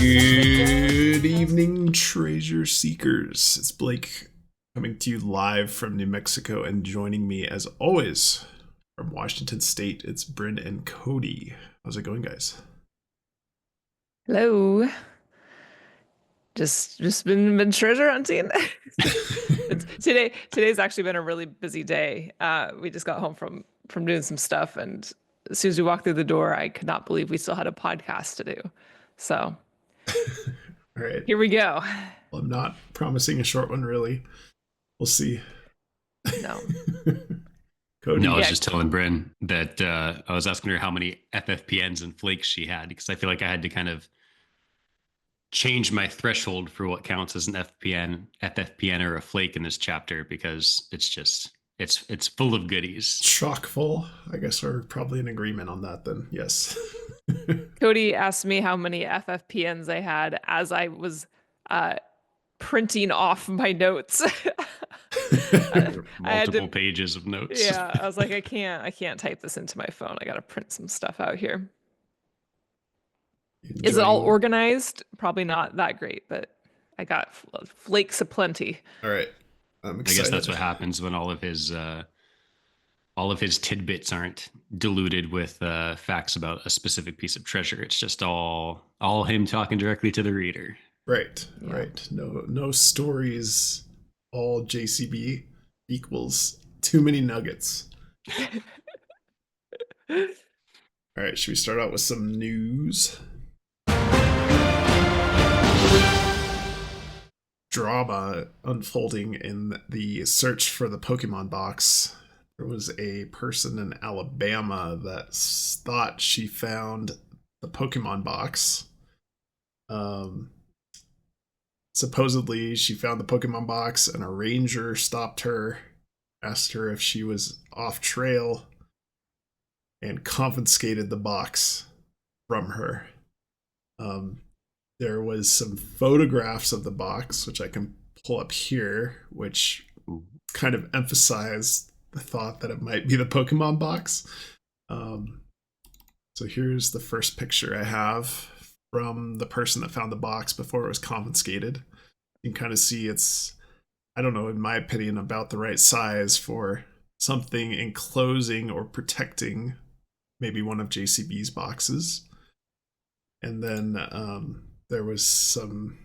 Good evening, treasure seekers. It's Blake coming to you live from New Mexico, and joining me, as always, from Washington State, it's Bryn and Cody. How's it going, guys? Hello. Just been treasure hunting. Today's actually been a really busy day. We just got home from doing some stuff, and as soon as we walked through the door, I could not believe we still had a podcast to do. So All right. here we go. Well, I'm not promising a short one, really. We'll see. No. Cody? No, I was Yeah. just telling Bryn that I was asking her how many FFPNs and flakes she had because I feel like I had to kind of change my threshold for what counts as an FFPN or a flake in this chapter because it's full of goodies. Chock full. I guess we're probably in agreement on that then. Yes. Cody asked me how many FFPNs I had as I was printing off my notes. I had Multiple to, pages of notes. yeah, I was like, I can't type this into my phone. I gotta print some stuff out here. Is it all Enjoying- organized? Probably not that great, but I got flakes aplenty. All right. I'm I excited. guess that's what happens when all of his tidbits aren't diluted with facts about a specific piece of treasure. It's just all him talking directly to the reader. Right, Yeah. right. No stories. All JCB equals too many nuggets. All right, should we start out with some news? Drama unfolding in the search for the Pokemon box. There was a person in Alabama that thought she found the Pokemon box. Supposedly, she found the Pokemon box, and a ranger stopped her, asked her if she was off trail, and confiscated the box from her. There was some photographs of the box, which I can pull up here, which kind of emphasized the thought that it might be the Pokemon box. So here's the first picture I have from the person that found the box before it was confiscated. You can kind of see it's, I don't know, in my opinion, about the right size for something enclosing or protecting maybe one of JCB's boxes. And then there was some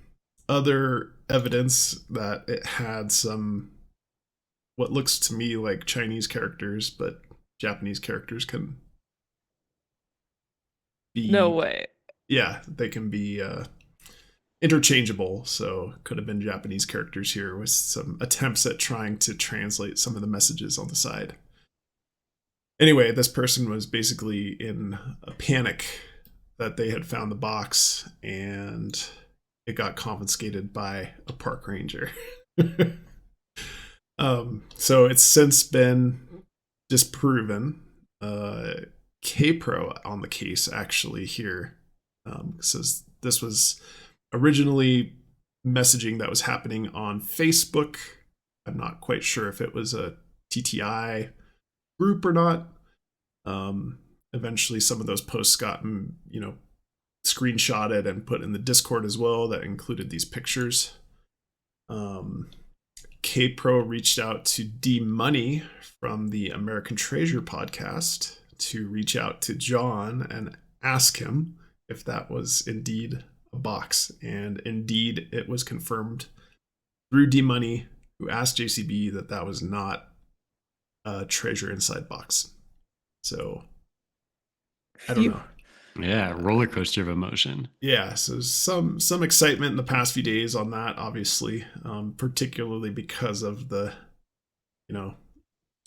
other evidence that it had some, what looks to me like Chinese characters, but Japanese characters can be... No way. Yeah, they can be interchangeable, so could have been Japanese characters here with some attempts at trying to translate some of the messages on the side. Anyway, this person was basically in a panic that they had found the box and it got confiscated by a park ranger. So it's since been disproven. K-Pro on the case actually here says this was originally messaging that was happening on Facebook. I'm not quite sure if it was a TTI group or not. Eventually some of those posts got, screenshotted and put in the Discord as well that included these pictures. K-Pro reached out to D Money from the American Treasure podcast to reach out to Jon and ask him if that was indeed a box. And indeed, it was confirmed through D Money, who asked JCB that that was not a treasure inside box. So, I don't know. Yeah, roller coaster of emotion. Yeah, so some excitement in the past few days on that, obviously, particularly because of the,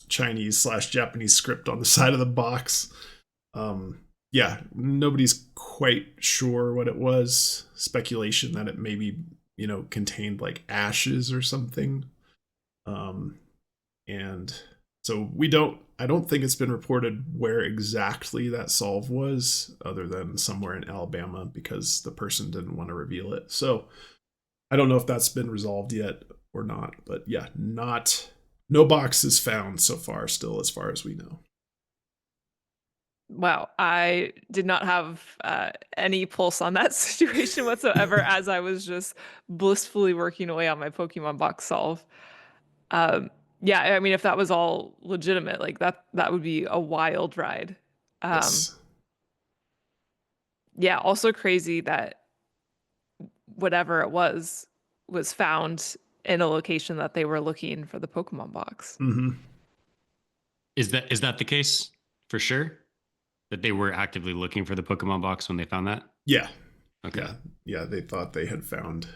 Chinese/Japanese script on the side of the box. Yeah, nobody's quite sure what it was. Speculation that it maybe, contained like ashes or something. And so I don't think it's been reported where exactly that solve was, other than somewhere in Alabama, because the person didn't want to reveal it. So I don't know if that's been resolved yet or not. But yeah, no boxes found so far, still, as far as we know. Wow, I did not have any pulse on that situation whatsoever as I was just blissfully working away on my Pokemon box solve. Um, yeah, I mean, if that was all legitimate, like that would be a wild ride. Um, Yes. yeah, also crazy that whatever it was found in a location that they were looking for the Pokemon box. Mm-hmm. Is that the case for sure? That they were actively looking for the Pokemon box when they found that? Yeah. Okay. Yeah. They thought they had found.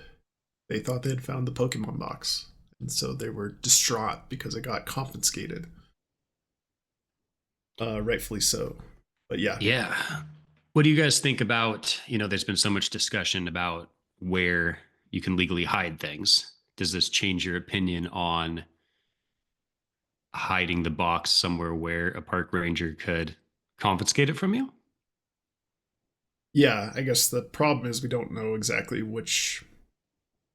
They thought they had found the Pokemon box, and so they were distraught because it got confiscated. Rightfully so. But yeah. Yeah. What do you guys think about, there's been so much discussion about where you can legally hide things. Does this change your opinion on hiding the box somewhere where a park ranger could confiscate it from you? Yeah, I guess the problem is we don't know exactly which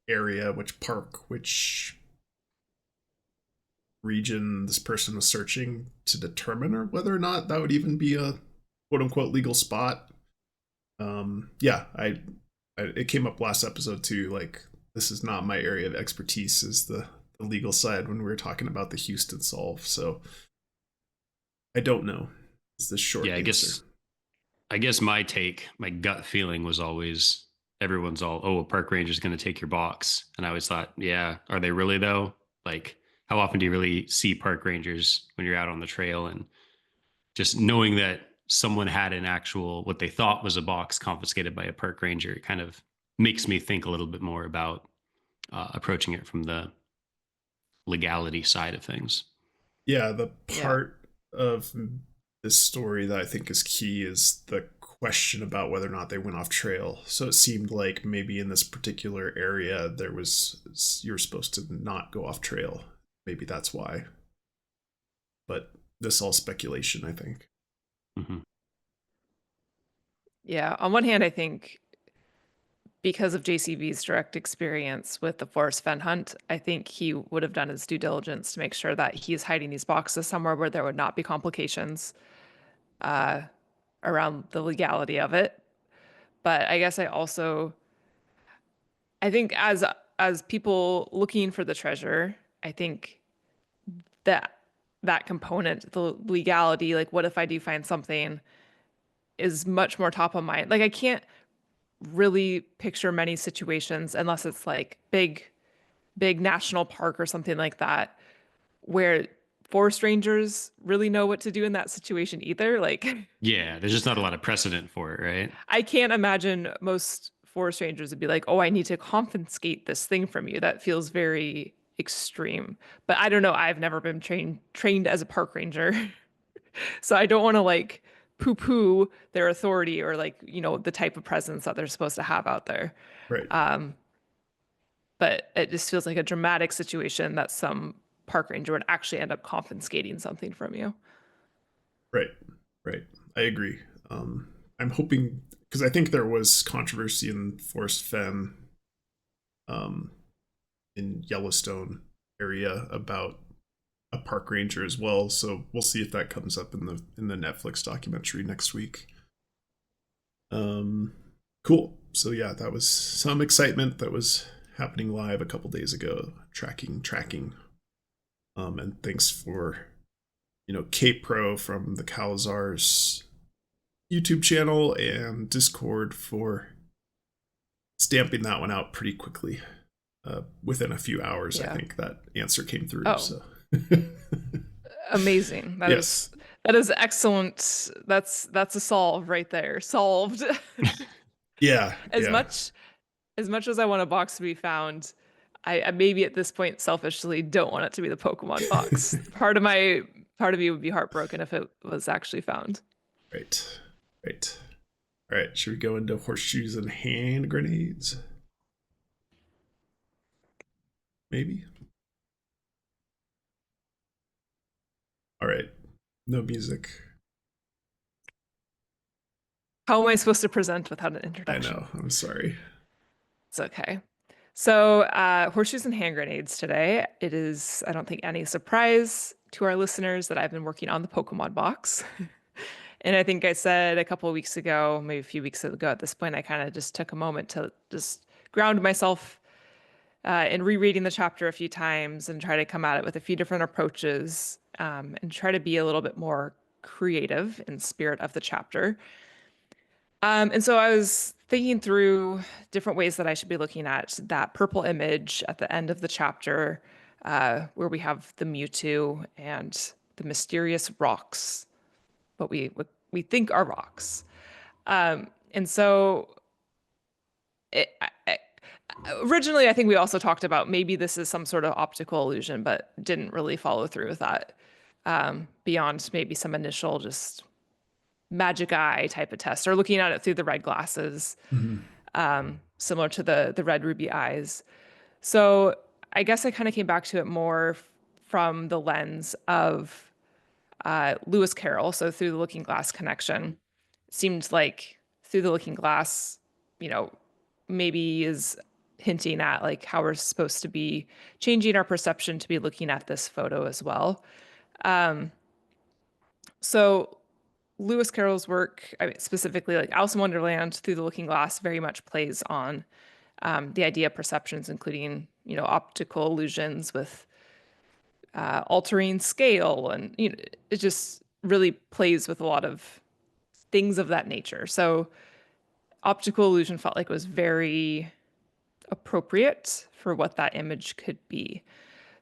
area, which park, which region this person was searching to determine or whether or not that would even be a quote unquote legal spot. Yeah, I it came up last episode too. Like, this is not my area of expertise, is the legal side when we were talking about the Houston solve. So I don't know. Is the short Yeah, I answer. guess I guess my gut feeling was always everyone's all, oh, a park ranger is going to take your box. And I always thought, yeah, are they really though? Like, how often do you really see park rangers when you're out on the trail? And just knowing that someone had an actual, what they thought was a box confiscated by a park ranger, it kind of makes me think a little bit more about approaching it from the legality side of things. Yeah, the Yeah. part of this story that I think is key is the question about whether or not they went off trail. So it seemed like maybe in this particular area there was, you're supposed to not go off trail. Maybe that's why. But this all speculation, I think. Mm-hmm. Yeah. On one hand, I think because of JCV's direct experience with the Forrest Fenn hunt, I think he would have done his due diligence to make sure that he's hiding these boxes somewhere where there would not be complications around the legality of it. But I guess I think as people looking for the treasure, I think that that component, the legality, like what if I do find something, is much more top of mind. Like I can't really picture many situations unless it's like big national park or something like that where forest rangers really know what to do in that situation either. Like Yeah, there's just not a lot of precedent for it, right? I can't imagine most forest rangers would be like, "Oh, I need to confiscate this thing from you." That feels very extreme. But I don't know. I've never been trained as a park ranger. So I don't want to like poo-poo their authority or like, the type of presence that they're supposed to have out there. Right. But it just feels like a dramatic situation that some park ranger would actually end up confiscating something from you. Right. Right. I agree. I'm hoping, because I think there was controversy in Forest Fenn, um, in Yellowstone area about a park ranger as well. So we'll see if that comes up in the Netflix documentary next week. Cool. So yeah, that was some excitement that was happening live a couple days ago. Tracking. And thanks for Kate Pro from the Calazars YouTube channel and Discord for stamping that one out pretty quickly. Within a few hours, I Yeah. think that answer came through. Oh. So Amazing. yes. That is excellent. That's a solve right there. Solved. Yeah. as Yeah. much as much as I want a box to be found, I maybe at this point selfishly don't want it to be the Pokemon box. Part of me would be heartbroken if it was actually found. Right. Right. All right. Should we go into horseshoes and hand grenades? Maybe. All right. No music. How am I supposed to present without an I introduction? know. I'm sorry. It's okay. So, horseshoes and hand grenades today. It is, I don't think, any surprise to our listeners that I've been working on the Pokemon box. And I think I said a couple of weeks ago, maybe a few weeks ago at this point, I kind of just took a moment to just ground myself in rereading the chapter a few times and try to come at it with a few different approaches, and try to be a little bit more creative in spirit of the chapter. And so I was thinking through different ways that I should be looking at that purple image at the end of the chapter, where we have the Mewtwo and the mysterious rocks, what we think are rocks. And so originally, I think we also talked about maybe this is some sort of optical illusion, but didn't really follow through with that, beyond maybe some initial just magic eye type of test or looking at it through the red glasses, similar to the red ruby eyes. So I guess I kind of came back to it more from the lens of Lewis Carroll. So through the Looking Glass connection, it seemed like through the Looking Glass, maybe is hinting at like how we're supposed to be changing our perception to be looking at this photo as well. So Lewis Carroll's work, I mean, specifically like Alice in Wonderland through the Looking Glass, very much plays on the idea of perceptions, including optical illusions with altering scale, and it just really plays with a lot of things of that nature. So optical illusion felt like it was very appropriate for what that image could be.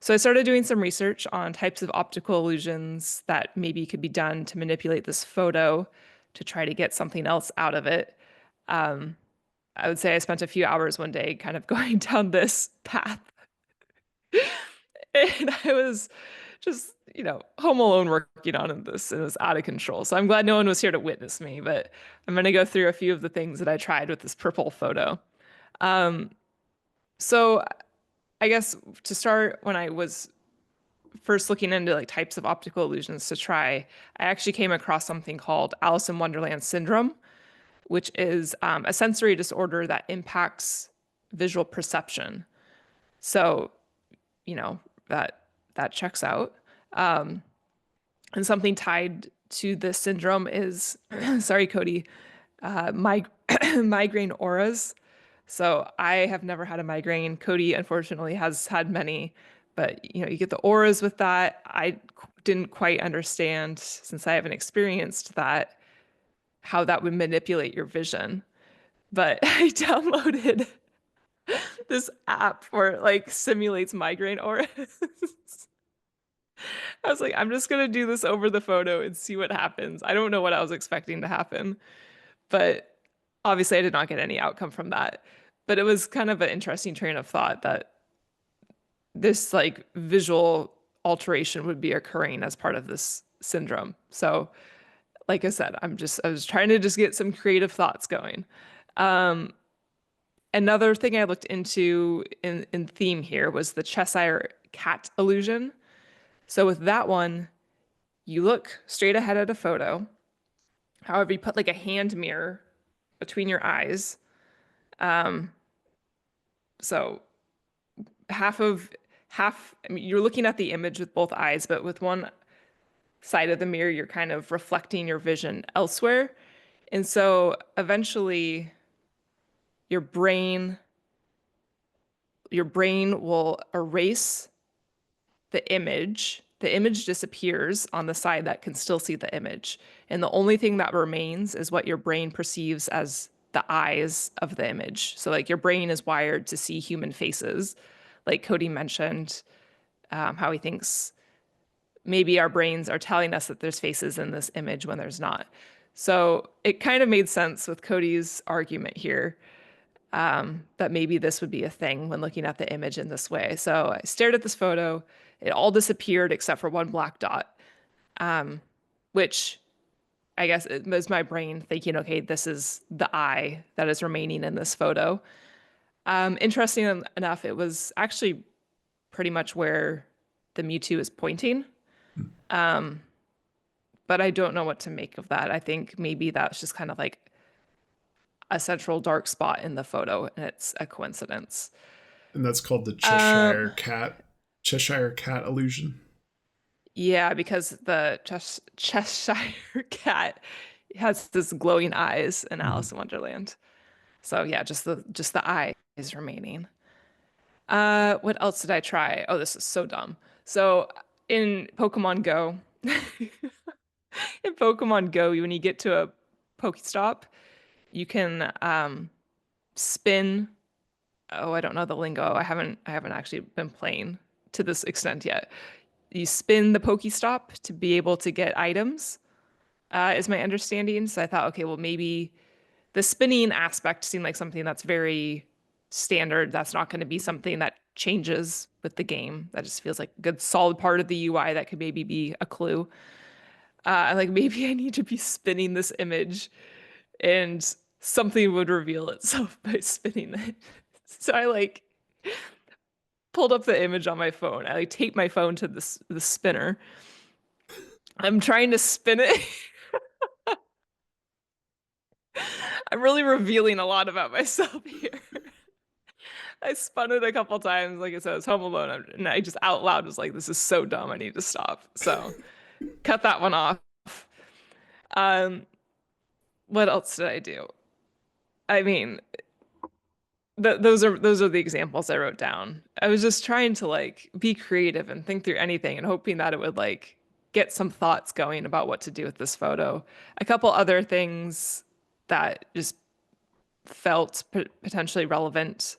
So I started doing some research on types of optical illusions that maybe could be done to manipulate this photo to try to get something else out of it. I would say I spent a few hours one day kind of going down this path. And I was just, home alone working on this, and it was out of control. So I'm glad no one was here to witness me, but I'm going to go through a few of the things that I tried with this purple photo. So I guess to start, when I was first looking into like types of optical illusions to try, I actually came across something called Alice in Wonderland syndrome, which is a sensory disorder that impacts visual perception. So, that checks out. And something tied to this syndrome is, sorry, Cody, migraine auras. So I have never had a migraine. Cody, unfortunately, has had many, but you get the auras with that. I didn't quite understand, since I haven't experienced that, how that would manipulate your vision. But I downloaded this app where it like simulates migraine auras. I was like, I'm just gonna do this over the photo and see what happens. I don't know what I was expecting to happen, but obviously I did not get any outcome from that. But it was kind of an interesting train of thought that this like visual alteration would be occurring as part of this syndrome. So, like I said, I was trying to just get some creative thoughts going. Another thing I looked into in theme here was the Cheshire cat illusion. So with that one, you look straight ahead at a photo. However, you put like a hand mirror between your eyes. So half, I mean, you're looking at the image with both eyes, but with one side of the mirror, you're kind of reflecting your vision elsewhere. And so eventually your brain will erase the image. The image disappears on the side that can still see the image. And the only thing that remains is what your brain perceives as the eyes of the image. So like your brain is wired to see human faces. Like Cody mentioned, how he thinks maybe our brains are telling us that there's faces in this image when there's not. So it kind of made sense with Cody's argument here, that maybe this would be a thing when looking at the image in this way. So I stared at this photo. It all disappeared except for one black dot, which I guess it was my brain thinking, okay, this is the eye that is remaining in this photo. Interesting enough, it was actually pretty much where the Mewtwo is pointing. But I don't know what to make of that. I think maybe that's just kind of like a central dark spot in the photo, and it's a coincidence. And that's called the Cheshire cat illusion. Yeah, because the Cheshire cat has this glowing eyes in Alice in Wonderland. So yeah, just the eyes remaining. What else did I try? Oh, this is so dumb. So in Pokemon Go, in Pokemon Go, when you get to a Pokestop, you can spin. Oh, I don't know the lingo. I haven't actually been playing to this extent yet. You spin the Pokestop to be able to get items, is my understanding. So I thought, okay, well maybe the spinning aspect seemed like something that's very standard. That's not going to be something that changes with the game. That just feels like a good solid part of the UI that could maybe be a clue. Like maybe I need to be spinning this image and something would reveal itself by spinning it. So I like pulled up the image on my phone. I like taped my phone to the spinner. I'm trying to spin it. I'm really revealing a lot about myself here. I spun it a couple times, like I said, I was home alone, and I just out loud was like, "This is so dumb. I need to stop." So, cut that one off. Um, what else did I do? I mean, those are the examples I wrote down. I was just trying to like be creative and think through anything, and hoping that it would like get some thoughts going about what to do with this photo. A couple other things that just felt potentially relevant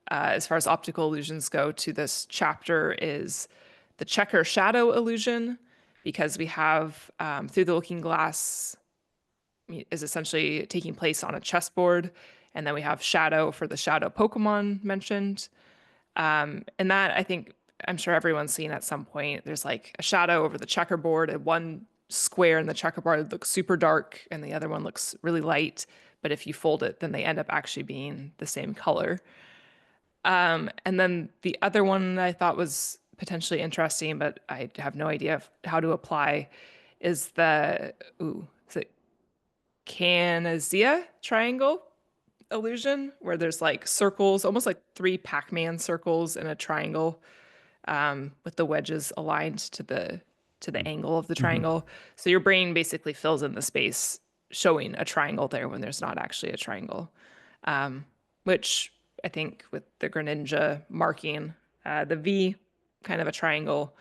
as far as optical illusions go to this chapter is the checker shadow illusion, because we have through the looking glass is essentially taking place on a chessboard, and then we have shadow for the shadow Pokemon mentioned. And that I think I'm sure everyone's seen at some point. There's like a shadow over the checkerboard, and one square in the checkerboard looks super dark, and the other one looks really light. But if you fold it, then they end up actually being the same color. And then the other one I thought was potentially interesting, but I have no idea how to apply, is is it Canizia triangle illusion, where there's like circles, almost like three Pac-Man circles in a triangle, with the wedges aligned to the angle of the triangle. So your brain basically fills in the space, showing a triangle there when there's not actually a triangle. Which I think with the Greninja marking, the V, kind of a triangle.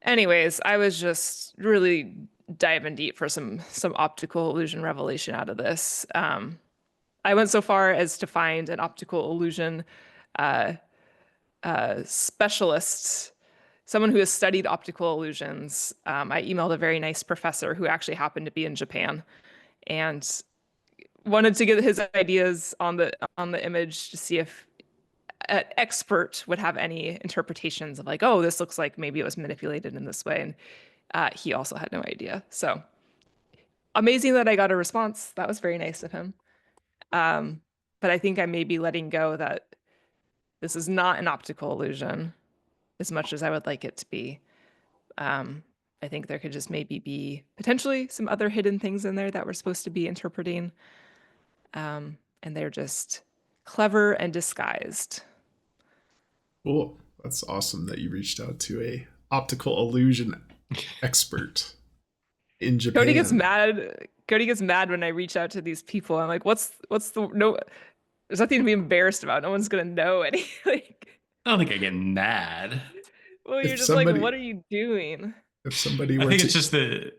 Anyways, I was just really diving deep for some optical illusion revelation out of this. I went so far as to find an optical illusion specialist, someone who has studied optical illusions. I emailed a very nice professor who actually happened to be in Japan, and wanted to get his ideas on the image to see if an expert would have any interpretations of like, oh, this looks like maybe it was manipulated in this way. And he also had no idea. So amazing that I got a response. That was very nice of him. But I think I may be letting go that this is not an optical illusion as much as I would like it to be. I think there could just maybe be potentially some other hidden things in there that we're supposed to be interpreting. And they're just clever and disguised. Cool. That's awesome that you reached out to a optical illusion expert in Japan. Cody gets mad. Cody gets mad when I reach out to these people. I'm like, what's the no? There's nothing to be embarrassed about. No one's gonna know any. Like, I don't think I get mad. well, If you're just somebody- like, what are you doing? If somebody I were think to it's just the.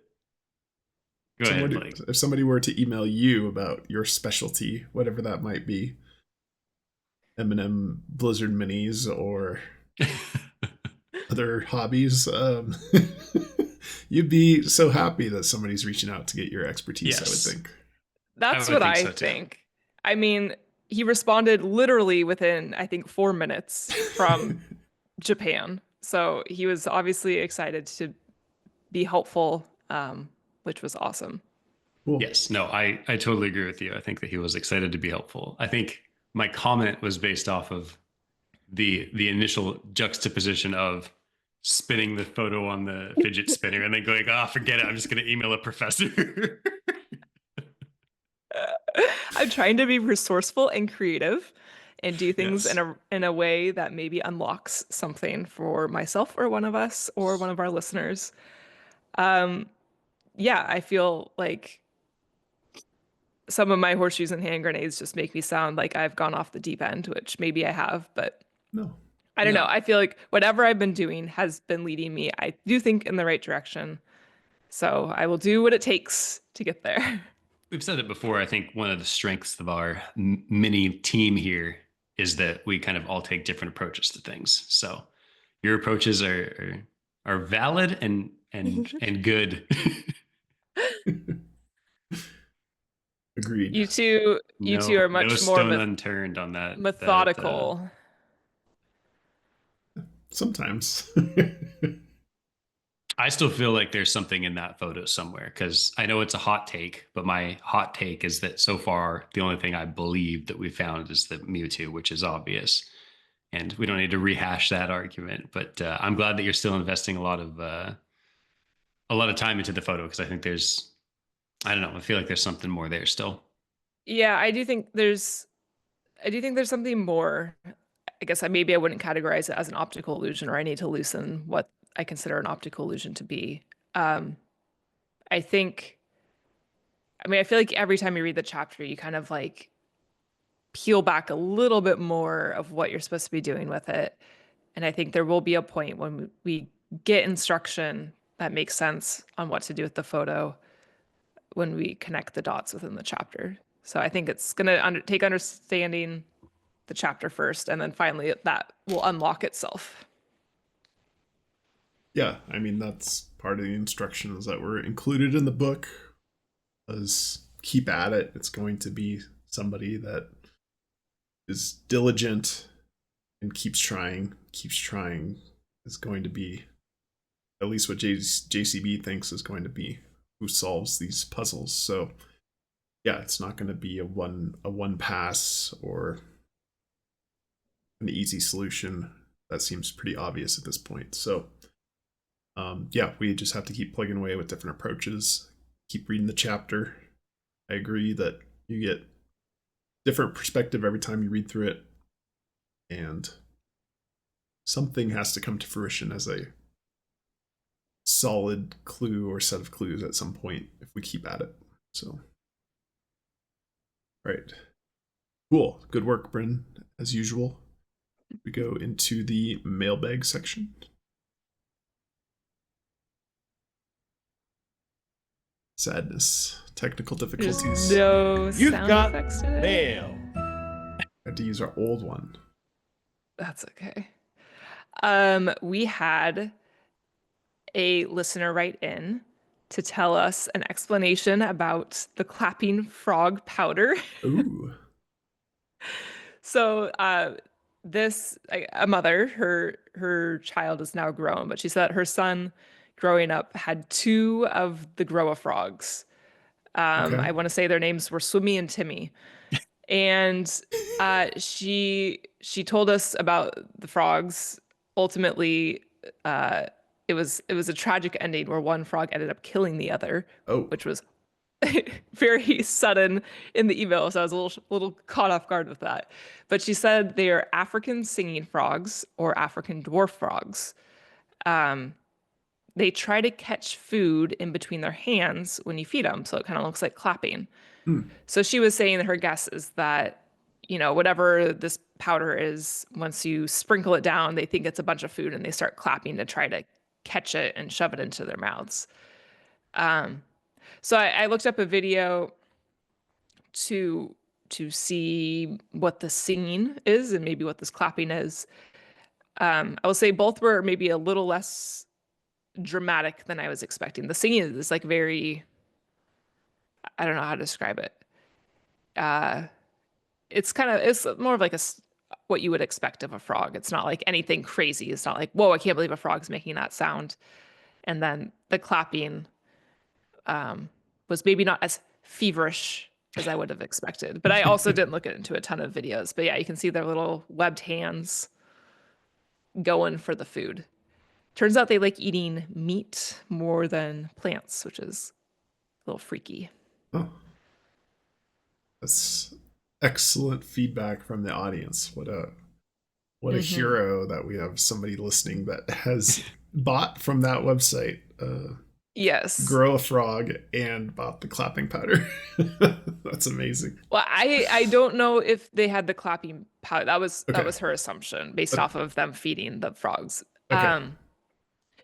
Go ahead, Blake. if somebody were to email you about your specialty, whatever that might be, M&M Blizzard minis or other hobbies, you'd be so happy that somebody's reaching out to get your expertise. Yes. I would think. That's I would what think I so, too. think. I mean, he responded literally within, I think, 4 minutes from Japan. So he was obviously excited to be helpful, which was awesome. Cool. Yes, no, I totally agree with you. I think that he was excited to be helpful. I think my comment was based off of the initial juxtaposition of spinning the photo on the fidget spinner and then going, oh, forget it. I'm just going to email a professor. I'm trying to be resourceful and creative, and do things Yes. in a way that maybe unlocks something for myself or one of us or one of our listeners. Yeah, I feel like some of my horseshoes and hand grenades just make me sound like I've gone off the deep end, which maybe I have, but No. I don't know. I feel like whatever I've been doing has been leading me, I do think, in the right direction. So I will do what it takes to get there. We've said it before. I think one of the strengths of our mini team here is that we kind of all take different approaches to things. So your approaches are valid and good. Agreed. You two No, are no much more stone unturned on that. methodical. Sometimes. I still feel like there's something in that photo somewhere because I know it's a hot take, but my hot take is that so far the only thing I believe that we found is the Mewtwo, which is obvious, and we don't need to rehash that argument. But I'm glad that you're still investing a lot of time into the photo because I think there's I don't know I feel like there's something more there still. Yeah, I do think there's something more. I guess maybe I wouldn't categorize it as an optical illusion, or I need to loosen what I consider an optical illusion to be. Um, I think, I mean, I feel like every time you read the chapter, you kind of like peel back a little bit more of what you're supposed to be doing with it. And I think there will be a point when we get instruction that makes sense on what to do with the photo when we connect the dots within the chapter. So I think it's going to take understanding the chapter first, and then finally that will unlock itself. Yeah, I mean that's part of the instructions that were included in the book. Was keep at it. It's going to be somebody that is diligent and keeps trying is going to be at least what JCB thinks is going to be who solves these puzzles. So yeah, it's not going to be a one pass or an easy solution. That seems pretty obvious at this point. So yeah, we just have to keep plugging away with different approaches. Keep reading the chapter. I agree that you get different perspective every time you read through it, and something has to come to fruition as a solid clue or set of clues at some point if we keep at it. So, right. Cool. Good work, Bryn, as usual. We go into the mailbag section. Sadness. Technical difficulties. No You've sound got effects today. mail. Had to use our old one. That's okay. We had a listener write in to tell us an explanation about the clapping frog powder. Ooh. So, a mother, her child is now grown, but she said her son, growing up, had two of the grow frogs. Okay. I want to say their names were Swimmy and Timmy, and she told us about the frogs. Ultimately, it was a tragic ending where one frog ended up killing the other, Oh. which was very sudden in the email, so I was a little caught off guard with that. But she said they are African singing frogs or African dwarf frogs. They try to catch food in between their hands when you feed them, so it kind of looks like clapping. So she was saying that her guess is that, you know, whatever this powder is, once you sprinkle it down, they think it's a bunch of food and they start clapping to try to catch it and shove it into their mouths. So I looked up a video to see what the singing is and maybe what this clapping is. I will say both were maybe a little less dramatic than I was expecting. The singing is like very, I don't know how to describe it. It's more of like what you would expect of a frog. It's not like anything crazy. It's not like, whoa, I can't believe a frog's making that sound. And then the clapping was maybe not as feverish as I would have expected. But I also didn't look into a ton of videos. But yeah, you can see their little webbed hands going for the food. Turns out they like eating meat more than plants, which is a little freaky. Oh. That's excellent feedback from the audience. What a hero that we have somebody listening that has bought from that website. Yes. Grow a frog and bought the clapping powder. That's amazing. Well, I don't know if they had the clapping powder. That was Okay. her assumption based off of them feeding the frogs. Okay.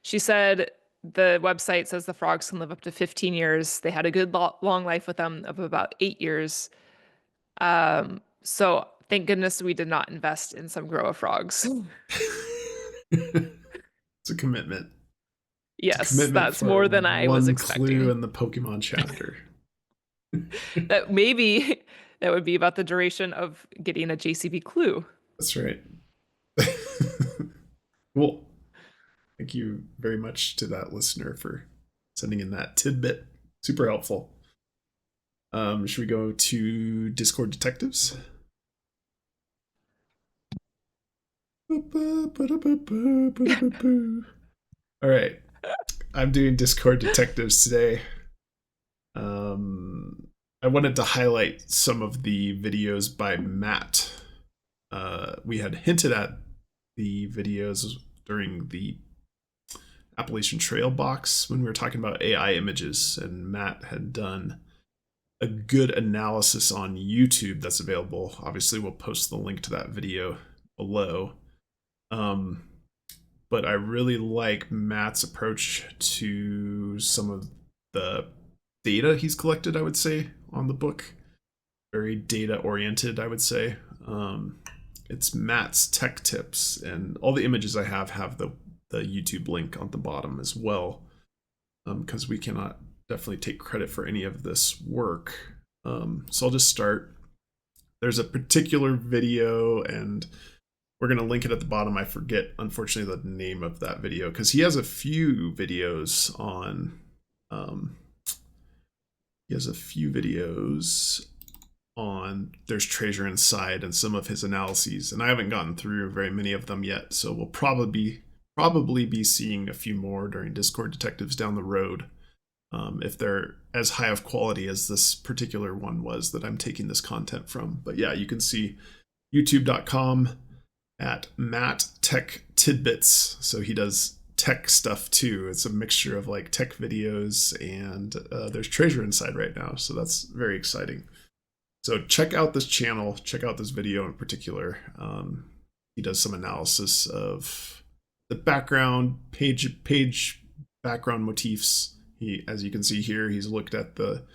She said the website says the frogs can live up to 15 years. They had a good long life with them of about 8 years. So thank goodness we did not invest in some grow a frogs. It's a commitment. Yes, that's more than I was expecting. One clue in the Pokemon chapter. That maybe that would be about the duration of getting a JCB clue. That's right. Cool. Thank you very much to that listener for sending in that tidbit. Super helpful. Should we go to Discord Detectives? All right. I'm doing Discord Detectives today. I wanted to highlight some of the videos by Matt. We had hinted at the videos during the Appalachian Trail box when we were talking about AI images, and Matt had done a good analysis on YouTube that's available. Obviously, we'll post the link to that video below. But I really like Matt's approach to some of the data he's collected, I would say, on the book. Very data oriented, I would say. It's Matt's Tech Tips, and all the images I have the YouTube link on the bottom as well, because we cannot definitely take credit for any of this work. So I'll just start. There's a particular video, and we're going to link it at the bottom. I forget, unfortunately, the name of that video, because he has a few videos on There's Treasure Inside and some of his analyses, and I haven't gotten through very many of them yet, so we'll probably be seeing a few more during Discord Detectives down the road, if they're as high of quality as this particular one was that I'm taking this content from. But yeah, you can see youtube.com at Matt Tech Tidbits. So he does tech stuff too. It's a mixture of like tech videos, and there's treasure inside right now, so that's very exciting. So check out this channel, check out this video in particular. He does some analysis of the background page background motifs. He, as you can see here, he's looked at the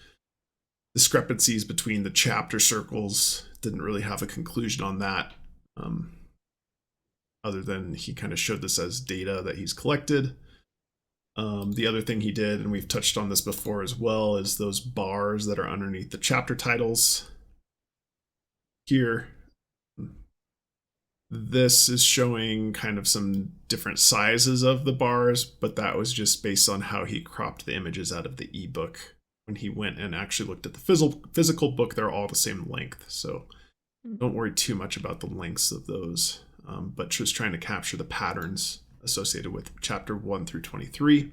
discrepancies between the chapter circles. Didn't really have a conclusion on that, other than he kind of showed this as data that he's collected. The other thing he did, and we've touched on this before as well, is those bars that are underneath the chapter titles. Here, this is showing kind of some different sizes of the bars, but that was just based on how he cropped the images out of the ebook. When he went and actually looked at the physical book, they're all the same length, so don't worry too much about the lengths of those, but just trying to capture the patterns associated with chapter 1 through 23.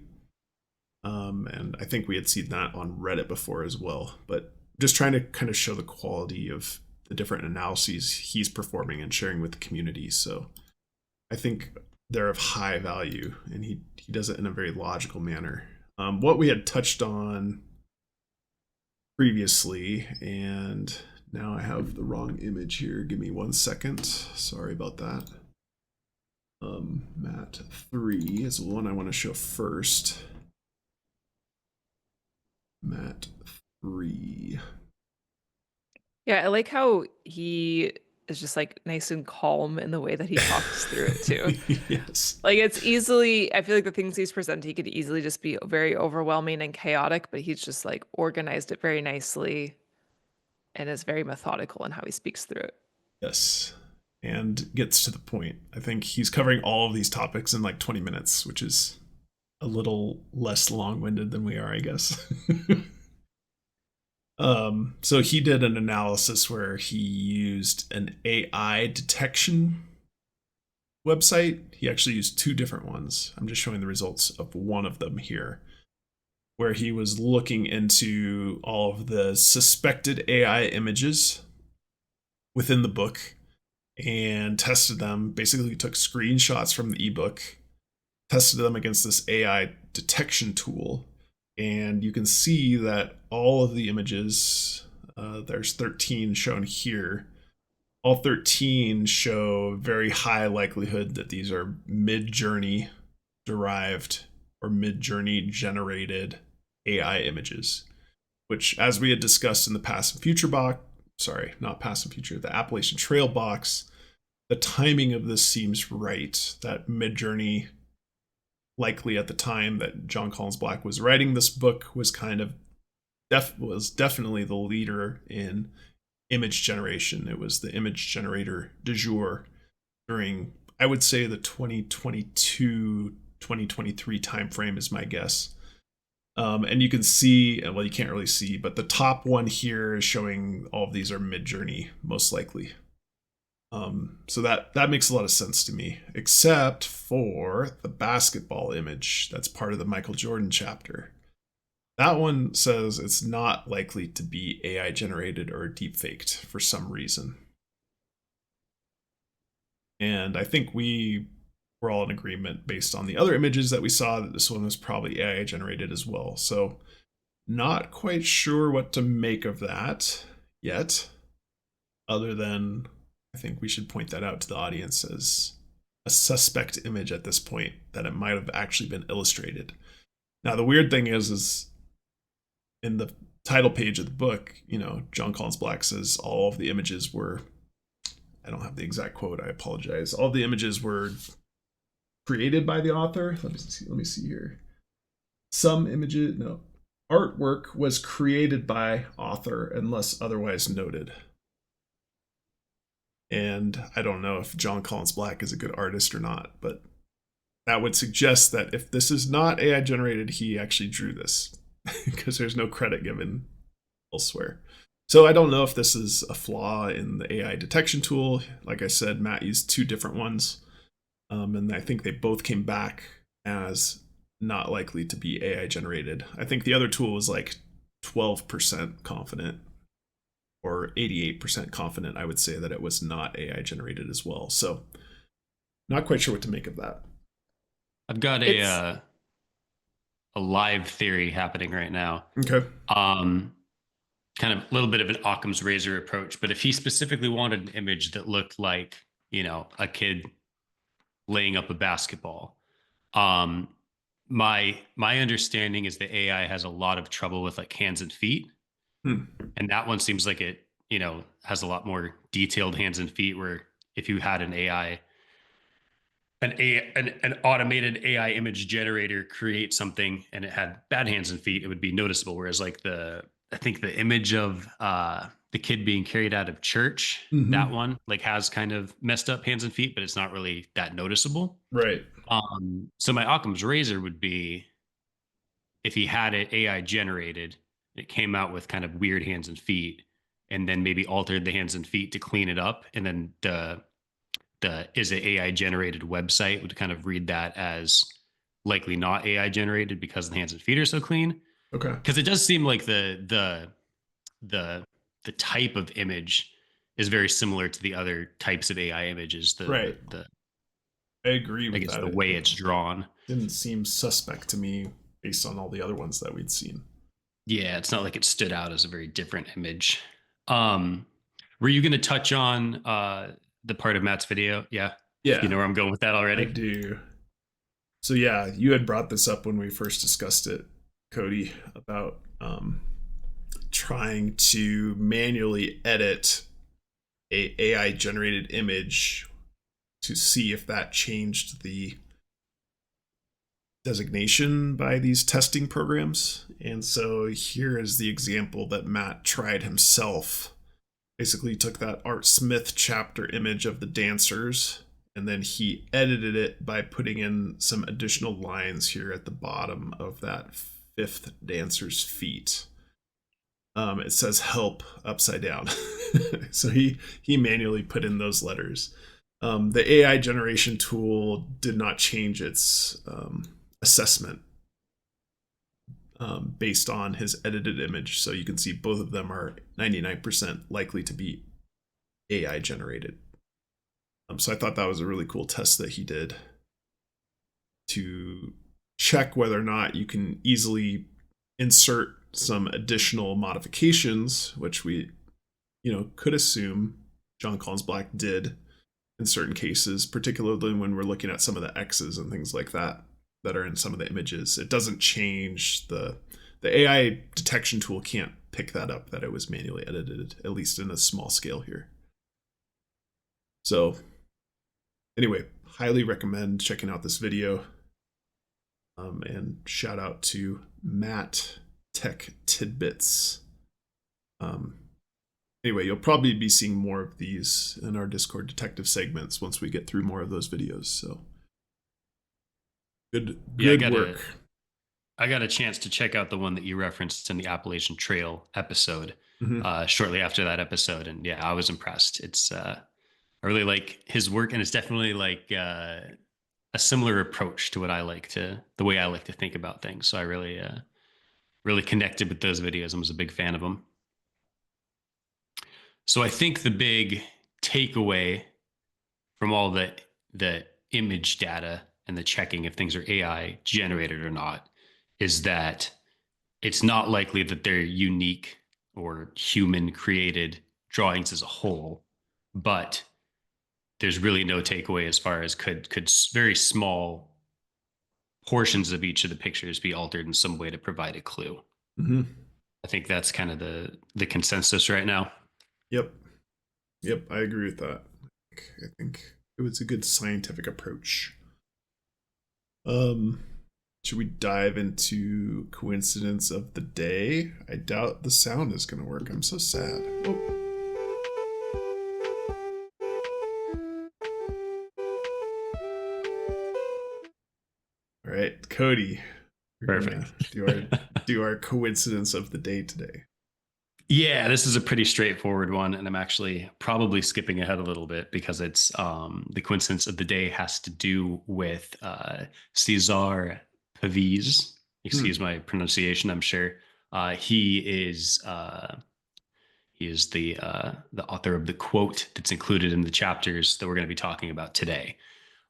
And I think we had seen that on Reddit before as well, but just trying to kind of show the quality of the different analyses he's performing and sharing with the community. So I think they're of high value, and he does it in a very logical manner. What we had touched on previously, and now I have the wrong image here. Give me 1 second. Sorry about that. Mat 3 is the one I want to show first. Mat 3. Yeah, I like how he is just like nice and calm in the way that he talks through it too. Yes. Like it's easily, I feel like the things he's presenting could easily just be very overwhelming and chaotic, but he's just like organized it very nicely and is very methodical in how he speaks through it. Yes. And gets to the point. I think he's covering all of these topics in like 20 minutes, which is a little less long-winded than we are, I guess. So he did an analysis where he used an AI detection website. He actually used 2 different ones. I'm just showing the results of one of them here, where he was looking into all of the suspected AI images within the book and tested them. Basically took screenshots from the ebook, tested them against this AI detection tool, and you can see that all of the images, there's 13 shown here, all 13 show very high likelihood that these are Mid-Journey derived or Mid-Journey generated AI images, which, as we had discussed in the Past and Future box, sorry, not Past and Future, the Appalachian Trail box, the timing of this seems right. That Mid-Journey, likely at the time that Jon Collins-Black was writing this book, was kind of was definitely the leader in image generation. It was the image generator du jour during, I would say, the 2022 2023 timeframe is my guess. And you can see, well, you can't really see, but the top one here is showing all of these are Mid-Journey, most likely. So that makes a lot of sense to me, except for the basketball image that's part of the Michael Jordan chapter. That one says it's not likely to be AI generated or deepfaked for some reason. And I think we were all in agreement based on the other images that we saw that this one was probably AI generated as well. So not quite sure what to make of that yet, other than I think we should point that out to the audience as a suspect image at this point, that it might have actually been illustrated. Now, the weird thing is in the title page of the book, Jon Collins-Black says all of the images were, I don't have the exact quote, I apologize. All the images were created by the author. Let me see here. Some images, no. Artwork was created by author unless otherwise noted. And I don't know if Jon Collins-Black is a good artist or not, but that would suggest that if this is not AI generated, he actually drew this because there's no credit given elsewhere. So I don't know if this is a flaw in the AI detection tool. Like I said, Matt used two different ones. And I think they both came back as not likely to be AI generated. I think the other tool was like 12% confident or 88% confident, I would say, that it was not AI generated as well. So not quite sure what to make of that. I've got a live theory happening right now. Okay. Kind of a little bit of an Occam's razor approach, but if he specifically wanted an image that looked like, a kid laying up a basketball, my understanding is the AI has a lot of trouble with like hands and feet. And that one seems like it, has a lot more detailed hands and feet, where if you had an AI, an automated AI image generator create something and it had bad hands and feet, it would be noticeable. Whereas like I think the image of the kid being carried out of church, that one like has kind of messed up hands and feet, but it's not really that noticeable. Right. So my Occam's razor would be if he had it AI generated, it came out with kind of weird hands and feet, and then maybe altered the hands and feet to clean it up, and then the is it AI generated website would kind of read that as likely not AI generated because the hands and feet are so clean. Okay. Because it does seem like the type of image is very similar to the other types of AI images. Right. I agree with that. The way it's drawn didn't seem suspect to me based on all the other ones that we'd seen. Yeah, it's not like it stood out as a very different image. Were you going to touch on the part of Matt's video? Yeah. You know where I'm going with that already? I do. So yeah, you had brought this up when we first discussed it, Cody, about trying to manually edit a AI generated image to see if that changed the designation by these testing programs. And so here is the example that Matt tried himself. Basically took that Art Smith chapter image of the dancers, and then he edited it by putting in some additional lines here at the bottom of that fifth dancer's feet. It says help upside down. So he manually put in those letters. The AI generation tool did not change its assessment based on his edited image. So you can see both of them are 99% likely to be AI generated. So I thought that was a really cool test that he did to check whether or not you can easily insert some additional modifications, which we, could assume Jon Collins-Black did in certain cases, particularly when we're looking at some of the X's and things like that are in some of the images. It doesn't change the AI detection tool can't pick that up that it was manually edited, at least in a small scale here. So anyway, highly recommend checking out this video. And shout out to Matt Tech Tidbits. Anyway, you'll probably be seeing more of these in our Discord detective segments once we get through more of those videos. So good work. I got a chance to check out the one that you referenced in the Appalachian Trail episode shortly after that episode. And yeah, I was impressed. It's I really like his work, and it's definitely like a similar approach to the way I like to think about things. So I really connected with those videos and was a big fan of them. So I think the big takeaway from all the image data and the checking if things are AI generated or not is that it's not likely that they're unique or human created drawings as a whole, but there's really no takeaway as far as could very small portions of each of the pictures be altered in some way to provide a clue. Mm-hmm. I think that's kind of the consensus right now. Yep, I agree with that. I think it was a good scientific approach. Should we dive into coincidence of the day? I doubt the sound is going to work. I'm so sad. Oh. All right, Cody. Perfect. Do our coincidence of the day today. Yeah, this is a pretty straightforward one, and I'm actually probably skipping ahead a little bit because it's the coincidence of the day has to do with Cesar Pavese. Excuse my pronunciation. I'm sure he is the author of the quote that's included in the chapters that we're going to be talking about today.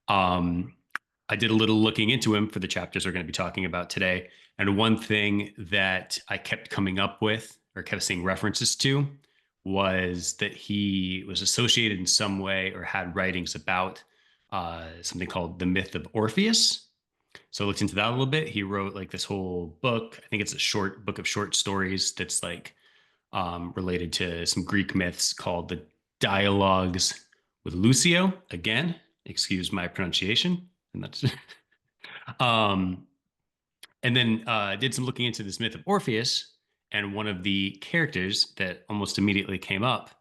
I did a little looking into him for the chapters we're going to be talking about today, and one thing that I kept coming up with or kept seeing references to was that he was associated in some way or had writings about something called the myth of Orpheus. So I looked into that a little bit. He wrote like this whole book. I think it's a short book of short stories that's like related to some Greek myths called the Dialogues with Lucio. Again, excuse my pronunciation. And that's and then did some looking into this myth of Orpheus, and one of the characters that almost immediately came up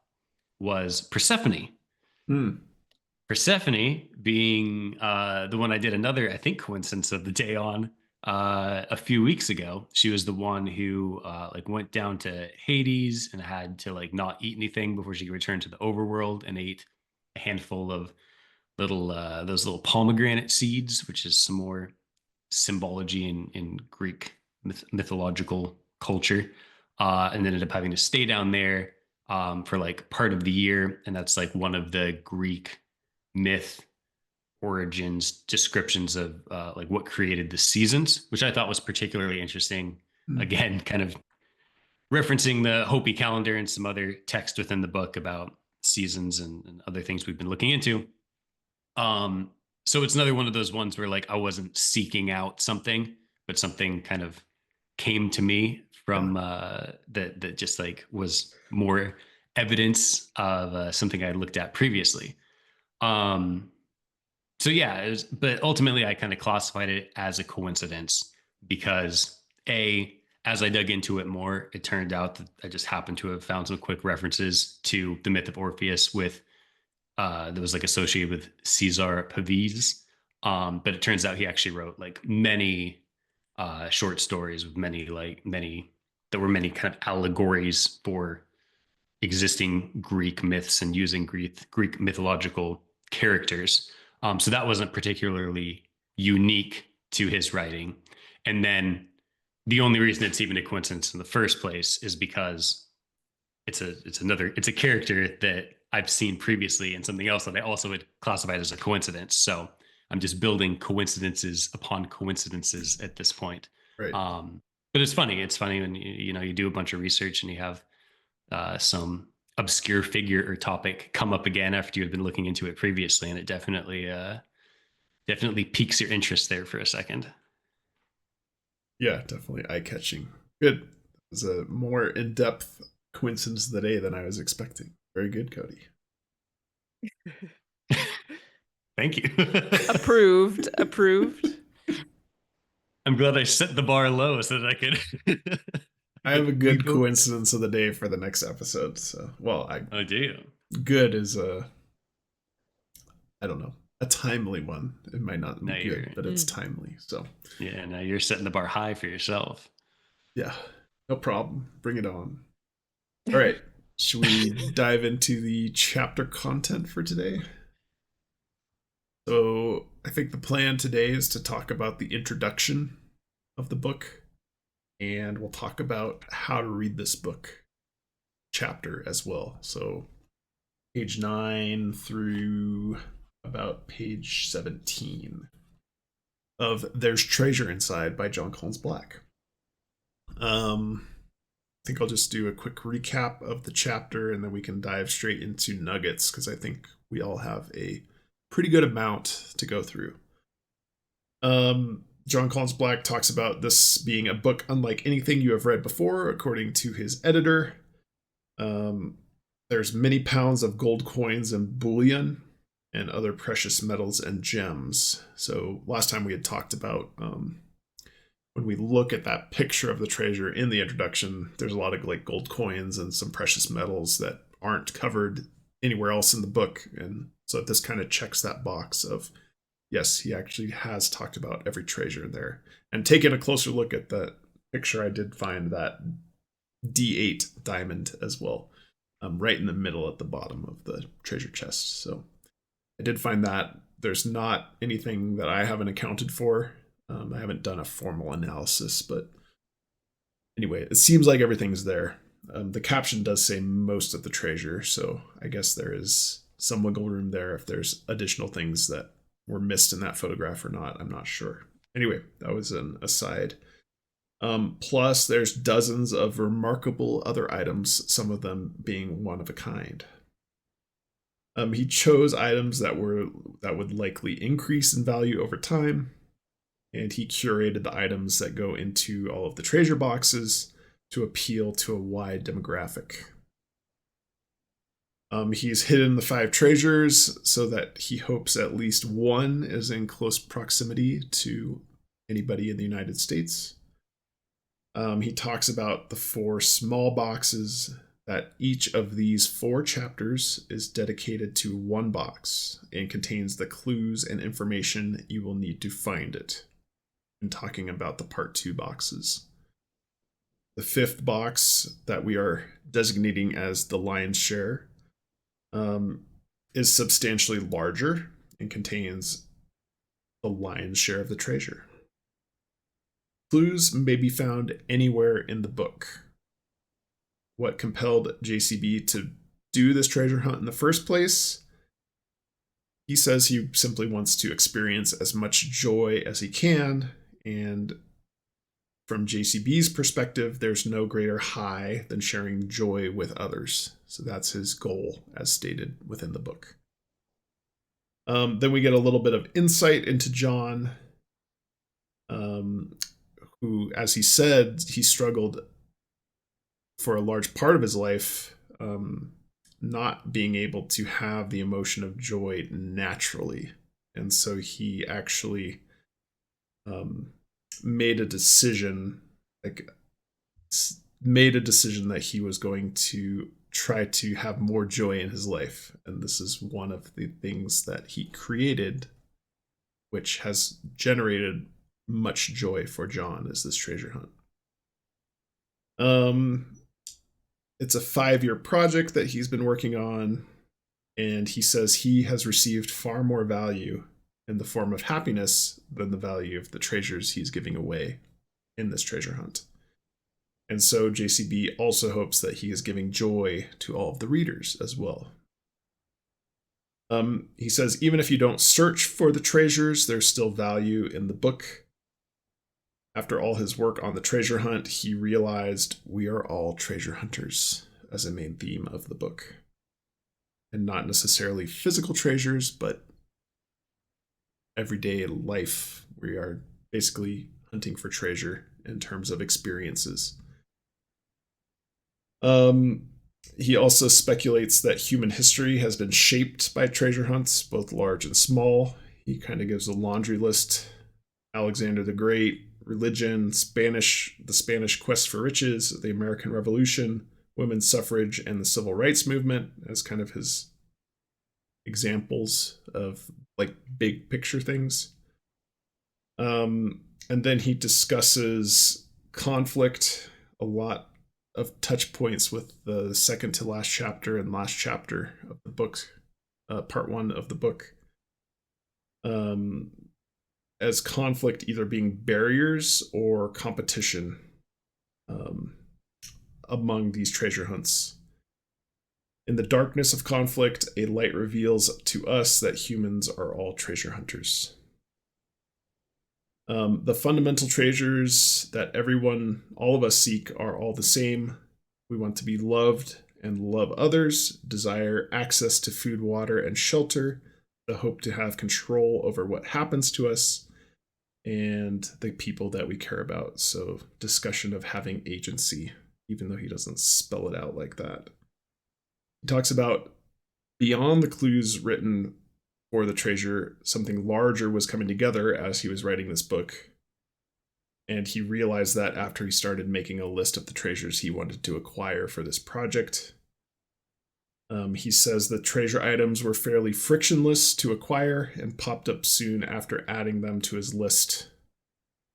was Persephone. Persephone being the one I did another, I think, coincidence of the day on a few weeks ago. She was the one who like went down to Hades and had to like not eat anything before she could return to the overworld, and ate a handful of those little pomegranate seeds, which is some more symbology in Greek mythological culture, and ended up having to stay down there for like part of the year. And that's like one of the Greek myth origins descriptions of like what created the seasons, which I thought was particularly interesting. Again, kind of referencing the Hopi calendar and some other text within the book about seasons and other things we've been looking into. So it's another one of those ones where like I wasn't seeking out something, but something kind of came to me from that just like was more evidence of something I had looked at previously. So yeah, but ultimately I kind of classified it as a coincidence because as I dug into it more, it turned out that I just happened to have found some quick references to the myth of Orpheus that was like associated with Cesar Pavese. But it turns out he actually wrote like many short stories with many there were many kind of allegories for existing Greek myths and using Greek mythological characters. So that wasn't particularly unique to his writing. And then the only reason it's even a coincidence in the first place is because it's a character that I've seen previously in something else that I also would classify as a coincidence. So I'm just building coincidences upon coincidences at this point. Right. But it's funny. It's funny when you do a bunch of research and you have some obscure figure or topic come up again after you had been looking into it previously, and it definitely piques your interest there for a second. Yeah, definitely eye-catching. Good. It was a more in-depth coincidence of the day than I was expecting. Very good, Cody. Thank you. Approved. I'm glad I set the bar low so that I could. I have a good coincidence of the day for the next episode. So, well, I do. Good is I don't know, a timely one. It might not be good, but it's timely. So, yeah, now you're setting the bar high for yourself. Yeah, no problem. Bring it on. All right. Should we dive into the chapter content for today? So I think the plan today is to talk about the introduction of the book, and we'll talk about how to read this book chapter as well. So page 9 through about page 17 of There's Treasure Inside by Jon Collins-Black. I think I'll just do a quick recap of the chapter and then we can dive straight into nuggets because I think we all have a pretty good amount to go through. Jon Collins-Black talks about this being a book unlike anything you have read before, according to his editor. There's many pounds of gold coins and bullion and other precious metals and gems. So last time we had talked about when we look at that picture of the treasure in the introduction, there's a lot of like gold coins and some precious metals that aren't covered anywhere else in the book. And so this kind of checks that box of, yes, he actually has talked about every treasure there. And taking a closer look at that picture, I did find that D8 diamond as well, right in the middle at the bottom of the treasure chest. So I did find that there's not anything that I haven't accounted for. I haven't done a formal analysis, but anyway, it seems like everything's there. The caption does say most of the treasure, so I guess there is some wiggle room there if there's additional things that were missed in that photograph or not. I'm not sure. Anyway, that was an aside. Plus, there's dozens of remarkable other items, some of them being one of a kind. He chose items that would likely increase in value over time, and he curated the items that go into all of the treasure boxes to appeal to a wide demographic. He's hidden the 5 treasures so that he hopes at least one is in close proximity to anybody in the United States. He talks about the 4 small boxes, that each of these 4 chapters is dedicated to one box and contains the clues and information you will need to find it. And talking about the part 2 boxes. The 5th box that we are designating as the lion's share is substantially larger and contains the lion's share of the treasure. Clues may be found anywhere in the book. What compelled JCB to do this treasure hunt in the first place? He says he simply wants to experience as much joy as he can, and from JCB's perspective, there's no greater high than sharing joy with others. So that's his goal, as stated within the book. Then we get a little bit of insight into Jon, who, as he said, he struggled for a large part of his life not being able to have the emotion of joy naturally. And so he actually made a decision that he was going to try to have more joy in his life. And this is one of the things that he created, which has generated much joy for Jon, is this treasure hunt. It's a 5-year project that he's been working on, and he says he has received far more value in the form of happiness than the value of the treasures he's giving away in this treasure hunt. And so JCB also hopes that he is giving joy to all of the readers as well. He says, even if you don't search for the treasures, there's still value in the book. After all his work on the treasure hunt, he realized we are all treasure hunters as a main theme of the book. And not necessarily physical treasures, but everyday life. We are basically hunting for treasure in terms of experiences. He also speculates that human history has been shaped by treasure hunts, both large and small. He kind of gives a laundry list: Alexander the Great, religion, the Spanish quest for riches, the American Revolution, women's suffrage, and the civil rights movement as kind of his examples of like big picture things. And then he discusses conflict, a lot of touch points with the second to last chapter and last chapter of the book, part 1 of the book. As conflict either being barriers or competition among these treasure hunts. In the darkness of conflict, a light reveals to us that humans are all treasure hunters. The fundamental treasures that all of us seek are all the same. We want to be loved and love others, desire access to food, water, and shelter, the hope to have control over what happens to us, and the people that we care about. So discussion of having agency, even though he doesn't spell it out like that. He talks about beyond the clues written for the treasure, something larger was coming together as he was writing this book. And he realized that after he started making a list of the treasures he wanted to acquire for this project. He says the treasure items were fairly frictionless to acquire and popped up soon after adding them to his list.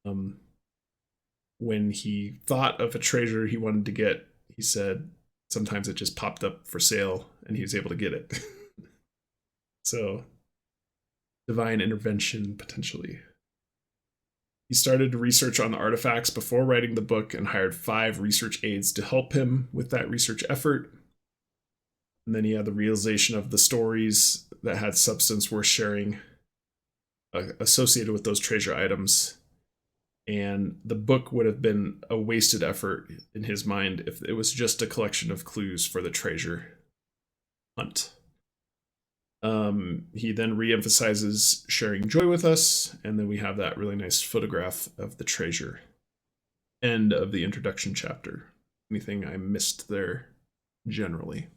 When he thought of a treasure he wanted to get, he said sometimes it just popped up for sale and he was able to get it. So, divine intervention, potentially. He started to research on the artifacts before writing the book and hired 5 research aides to help him with that research effort. And then he had the realization of the stories that had substance worth sharing associated with those treasure items. And the book would have been a wasted effort in his mind if it was just a collection of clues for the treasure hunt. He then re-emphasizes sharing joy with us, and then we have that really nice photograph of the treasure. End of the introduction chapter. Anything I missed there generally?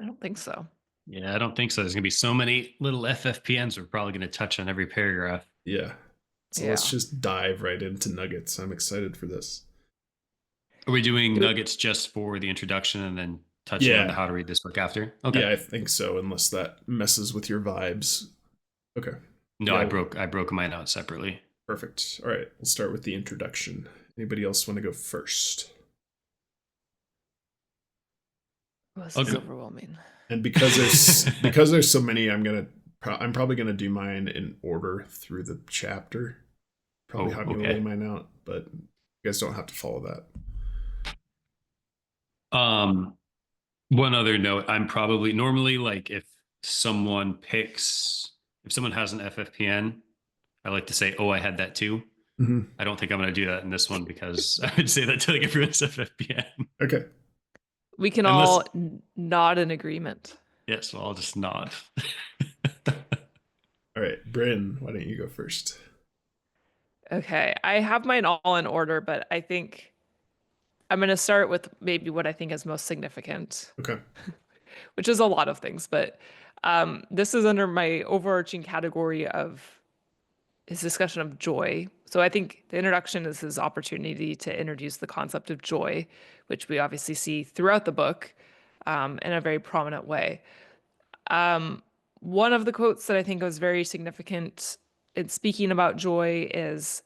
I don't think so. Yeah, I don't think so. There's going to be so many little FFPNs we're probably going to touch on every paragraph. Yeah. So let's just dive right into Nuggets. I'm excited for this. Are we doing Nuggets just for the introduction and then touching on the how to read this book after? Okay. Yeah, I think so, unless that messes with your vibes. Okay. No, I broke mine out separately. Perfect. All right, we'll start with the introduction. Anybody else want to go first? This is overwhelming. And because there's so many, I'm probably gonna do mine in order through the chapter. Probably how I'm gonna lay mine out, but you guys don't have to follow that. One other note, I'm probably normally like if someone has an FFPN, I like to say, "Oh, I had that too." Mm-hmm. I don't think I'm going to do that in this one because I would say that to like everyone's FFPN. Okay. We can all nod in agreement. Yes, well, I'll just nod. All right, Bryn, why don't you go first? Okay, I have mine all in order, but I think I'm going to start with maybe what I think is most significant. Okay. Which is a lot of things, but this is under my overarching category of his discussion of joy. So I think the introduction is his opportunity to introduce the concept of joy, which we obviously see throughout the book in a very prominent way. One of the quotes that I think was very significant in speaking about joy is,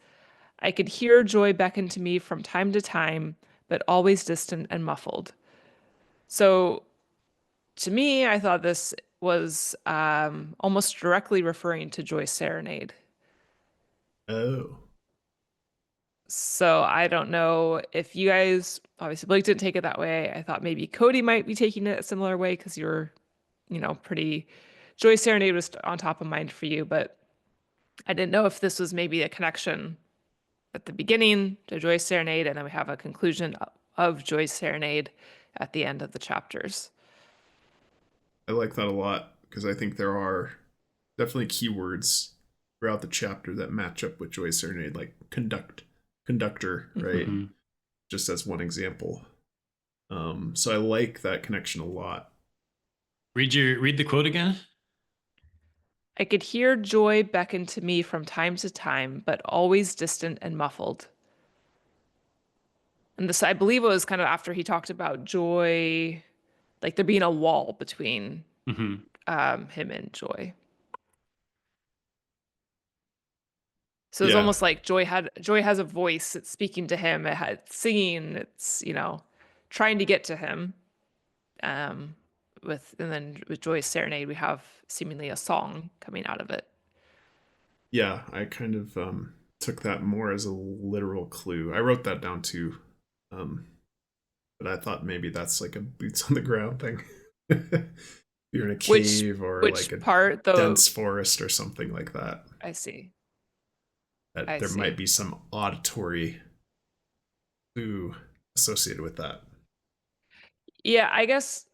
"I could hear joy beckon to me from time to time, but always distant and muffled." So to me, I thought this was almost directly referring to Joy's Serenade. Oh. So I don't know if you guys, obviously Blake didn't take it that way. I thought maybe Cody might be taking it a similar way because you're, pretty. Joy Serenade was on top of mind for you, but I didn't know if this was maybe a connection at the beginning to Joy Serenade, and then we have a conclusion of Joy Serenade at the end of the chapters. I like that a lot because I think there are definitely keywords throughout the chapter that match up with Joy Serenade, like conductor, right? Mm-hmm. Just as one example. So I like that connection a lot. Read the quote again. I could hear joy beckon to me from time to time, but always distant and muffled. And this, I believe, it was kind of after he talked about joy, like there being a wall between him and Joy. So it's almost like Joy has a voice. It's speaking to him. It had singing. It's trying to get to him. And then with Joy's Serenade, we have seemingly a song coming out of it. Yeah, I kind of took that more as a literal clue. I wrote that down too, but I thought maybe that's like a boots on the ground thing. You're in a cave or like a dense forest or something like that. I see. That there might be some auditory clue associated with that. Yeah, I guess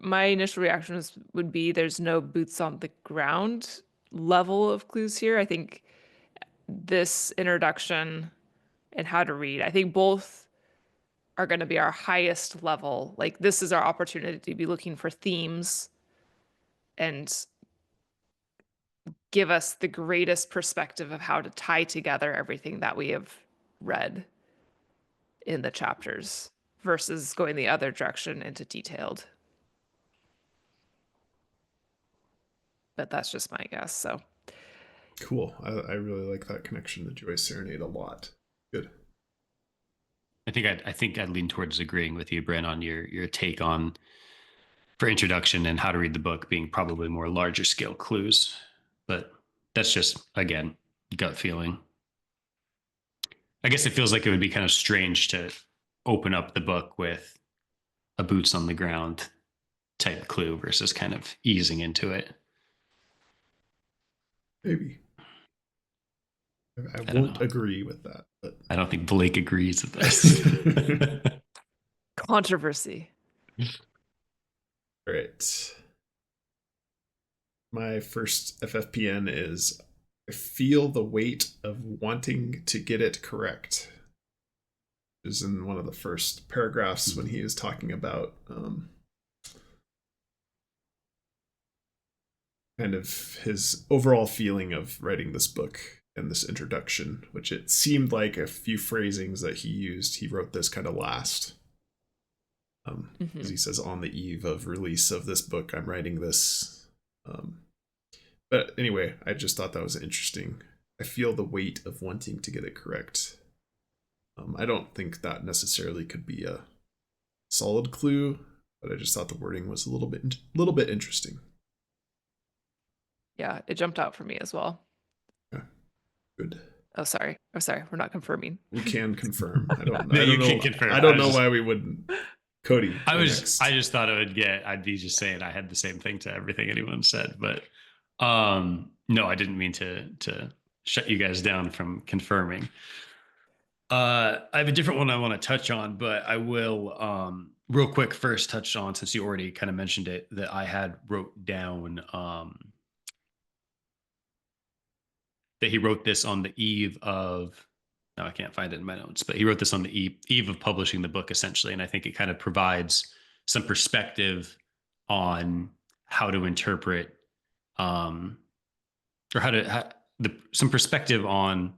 my initial reactions would be there's no boots on the ground level of clues here. I think this introduction and how to read, I think both are going to be our highest level. Like this is our opportunity to be looking for themes and give us the greatest perspective of how to tie together everything that we have read in the chapters versus going the other direction into detailed. But that's just my guess. So cool. I really like that connection to Joy Serenade a lot. Good. I think I'd lean towards agreeing with you, Brent, on your take on for introduction and how to read the book being probably more larger scale clues. But that's just, again, gut feeling. I guess it feels like it would be kind of strange to open up the book with a boots on the ground type clue versus kind of easing into it. Maybe. I won't agree with that. But I don't think Blake agrees with this. Controversy. All right. My first FFPN is I feel the weight of wanting to get it correct. Is in one of the first paragraphs when he is talking about kind of his overall feeling of writing this book and this introduction, which it seemed like a few phrasings that he used. He wrote this kind of last. As he says, on the eve of release of this book, I'm writing this. But anyway, I just thought that was interesting. I feel the weight of wanting to get it correct. I don't think that necessarily could be a solid clue, but I just thought the wording was a little bit interesting. Yeah, it jumped out for me as well. Yeah, good. Oh, sorry. We're not confirming. We can confirm. I don't confirm. I don't know why we wouldn't. Cody. I just thought I'd be just saying I had the same thing to everything anyone said, but no, I didn't mean to shut you guys down from confirming. I have a different one I want to touch on, but I will real quick first touch on, since you already kind of mentioned it, that I had wrote down that he wrote this on the eve of, no, I can't find it in my notes, but he wrote this on the eve of publishing the book, essentially. And I think it kind of provides some perspective on how to interpret, or some perspective on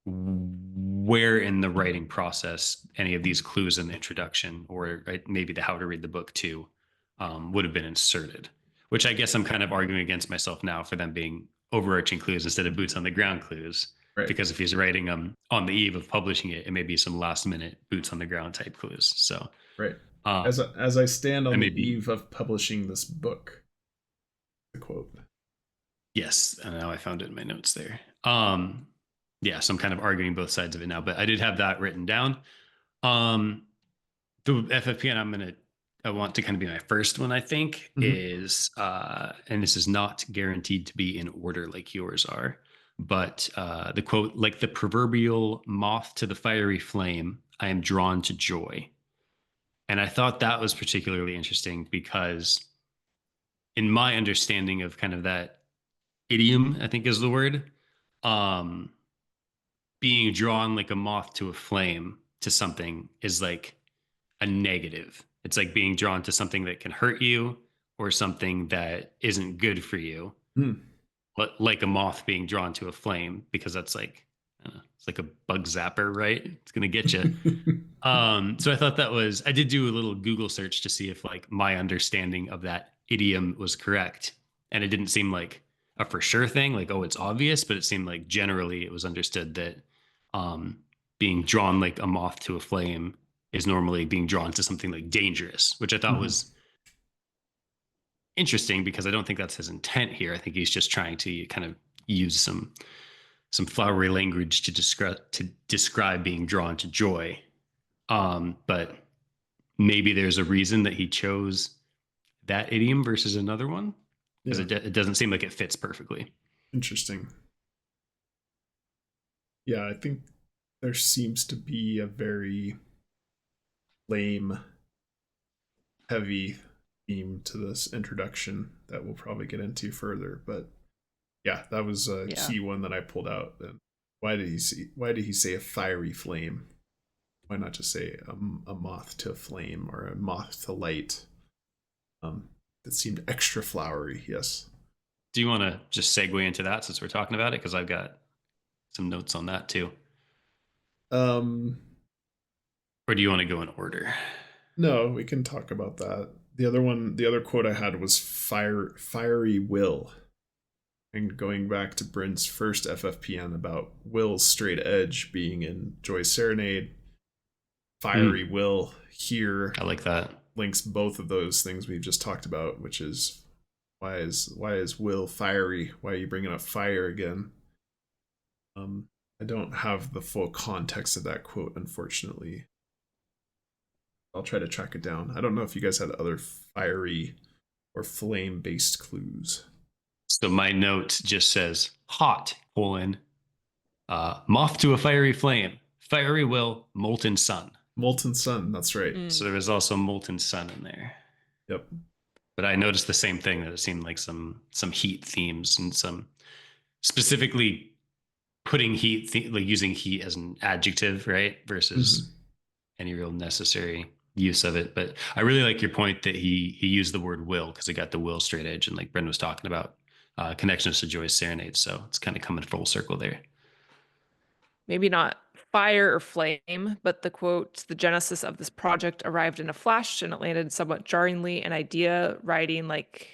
where in the writing process any of these clues in the introduction, or maybe the how to read the book too, would have been inserted, which I guess I'm kind of arguing against myself now for them being overarching clues instead of boots on the ground clues. Right. Because if he's writing them on the eve of publishing it, it may be some last minute boots on the ground type clues. So right. As I stand on the eve of publishing this book, the quote. Yes, and now I found it in my notes there. Yeah, so I'm kind of arguing both sides of it now, but I did have that written down. Um, the FFPN I want to kind of be my first one, I think, Mhm. is and this is not guaranteed to be in order like yours are, but the quote, like the proverbial moth to the fiery flame, I am drawn to joy. And I thought that was particularly interesting because in my understanding of kind of that idiom, I think is the word, um, being drawn like a moth to a flame to something is like a negative. It's like being drawn to something that can hurt you or something that isn't good for you. Hmm. But like a moth being drawn to a flame, because that's like it's like a bug zapper, right? It's gonna get you. So I thought that was, I did do a little Google search to see if like my understanding of that idiom was correct. And it didn't seem like a for sure thing, like, oh, it's obvious, but it seemed like generally it was understood that um, being drawn like a moth to a flame is normally being drawn to something like dangerous, which I thought Mhm. was interesting because I don't think that's his intent here. I think he's just trying to kind of use some flowery language to describe being drawn to joy. But maybe there's a reason that he chose that idiom versus another one because Yeah, it doesn't seem like it fits perfectly. interesting. Yeah, I think there seems to be a very lame, heavy theme to this introduction that we'll probably get into further. But yeah, that was a Yeah. key one that I pulled out. And why did he say a fiery flame? Why not just say a moth to a flame or a moth to light? That seemed extra flowery. Yes. Do you want to just segue into that since we're talking about it? Because I've got some notes on that too. Um, Or do you want to go in order? no, we can talk about that. The other quote I had was fiery will. And going back to Bryn's first FFPN about Will's straight edge being in Joy's Serenade, fiery Will here I like that. links both of those things we've just talked about, which is why is Will fiery? Why are you bringing up fire again? I don't have the full context of that quote, unfortunately. I'll try to track it down. I don't know if you guys had other fiery or flame based clues. So my note just says hot, colon, moth to a fiery flame, fiery will, molten sun. Molten Sun, that's right. So there was also molten sun in there. Yep. But I noticed the same thing that it seemed like some heat themes and some specifically putting like using heat as an adjective, right? Versus Mm-hmm. any real necessary use of it. But I really like your point that he used the word will because it got the will straight edge, and like Bren was talking about connections to Joy's Serenade. So it's kind of coming full circle there. Maybe not fire or flame, but the quote, the genesis of this project arrived in a flash and it landed somewhat jarringly, an idea riding like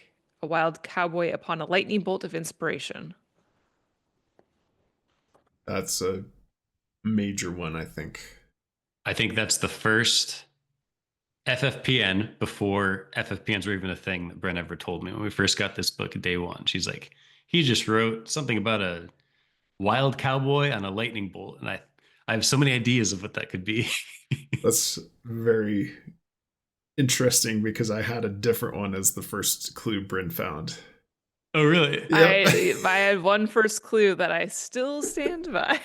a wild cowboy upon a lightning bolt of inspiration. That's a major one, I think. I think that's the first FFPN before FFPNs were even a thing that Bren ever told me when we first got this book day one. She's like, he just wrote something about a wild cowboy on a lightning bolt, and I have so many ideas of what that could be. That's very interesting because I had a different one as the first clue Bryn found. Oh, really? Yep. I had one first clue that I still stand by.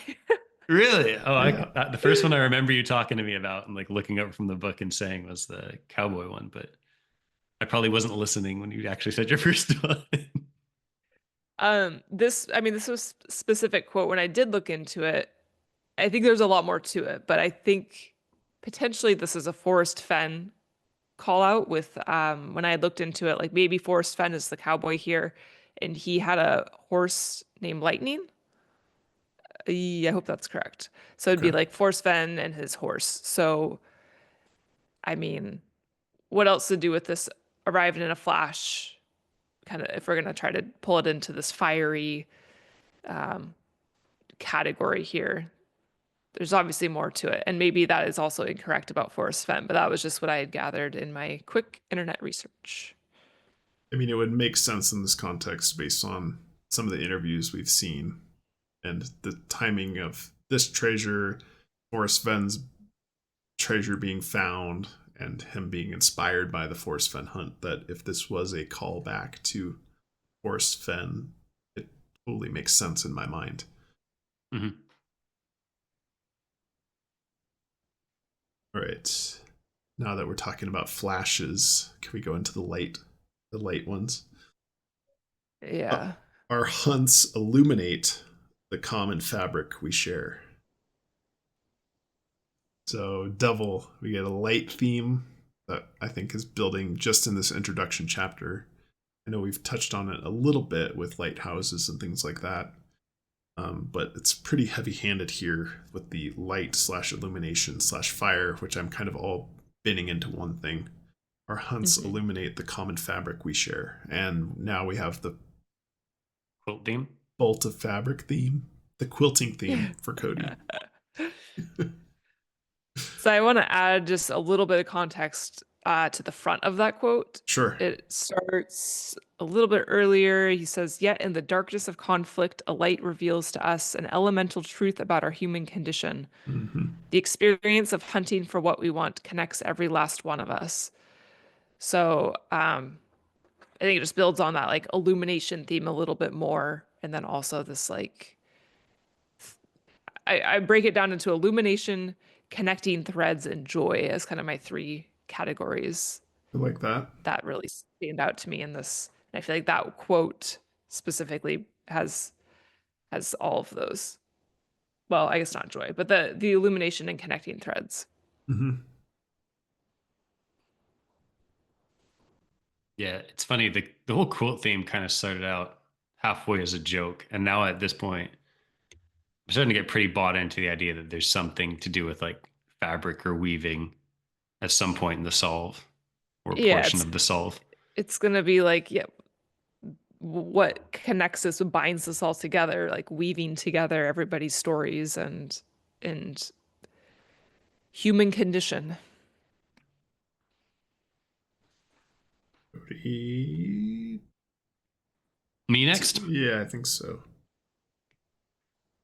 Really? Oh, Yeah. the first one I remember you talking to me about and like looking up from the book and saying was the cowboy one, but I probably wasn't listening when you actually said your first one. This was specific quote. When I did look into it, I think there's a lot more to it, but I think potentially this is a Forrest Fenn call out with when I looked into it, like maybe Forrest Fenn is the cowboy here, and he had a horse named Lightning. I hope that's correct. So it'd be Okay. like Forrest Fenn and his horse. So I mean, what else to do with this arrived in a flash? Kind of, if we're gonna try to pull it into this fiery category here, there's obviously more to it, and maybe that is also incorrect about Forrest Fenn, but that was just what I had gathered in my quick internet research. I mean, it would make sense in this context based on some of the interviews we've seen and the timing of this treasure, Forrest Fenn's treasure being found, and him being inspired by the Forrest Fenn hunt, that if this was a callback to Forrest Fenn, it totally makes sense in my mind. Mm-hmm. All right. Now that we're talking about flashes, can we go into the light ones? Yeah. Our hunts illuminate the common fabric we share. So, Devil, we get a light theme that I think is building just in this introduction chapter. I know we've touched on it a little bit with lighthouses and things like that, but it's pretty heavy-handed here with the light / illumination / fire, which I'm kind of all binning into one thing. Our hunts illuminate the common fabric we share, and now we have the Quilt theme. bolt of fabric theme, the quilting theme for Cody. So I want to add just a little bit of context to the front of that quote. Sure. It starts a little bit earlier. He says, "Yet in the darkness of conflict, a light reveals to us an elemental truth about our human condition. Mm-hmm. The experience of hunting for what we want connects every last one of us." So I think it just builds on that like illumination theme a little bit more. And then also this like, I break it down into illumination, connecting threads, and joy as kind of my three categories I like that. that really stand out to me in this. And I feel like that quote specifically has all of those. Well, I guess not joy, but the illumination and connecting threads. Mm-hmm. Yeah, it's funny. The whole quilt theme kind of started out halfway as a joke, and now at this point, I'm starting to get pretty bought into the idea that there's something to do with like fabric or weaving at some point in the solve or a Yeah, portion of the solve. it's gonna be like, yeah, what connects us, what binds us all together, like weaving together everybody's stories and human condition. Cody. Me next. Yeah, I think so.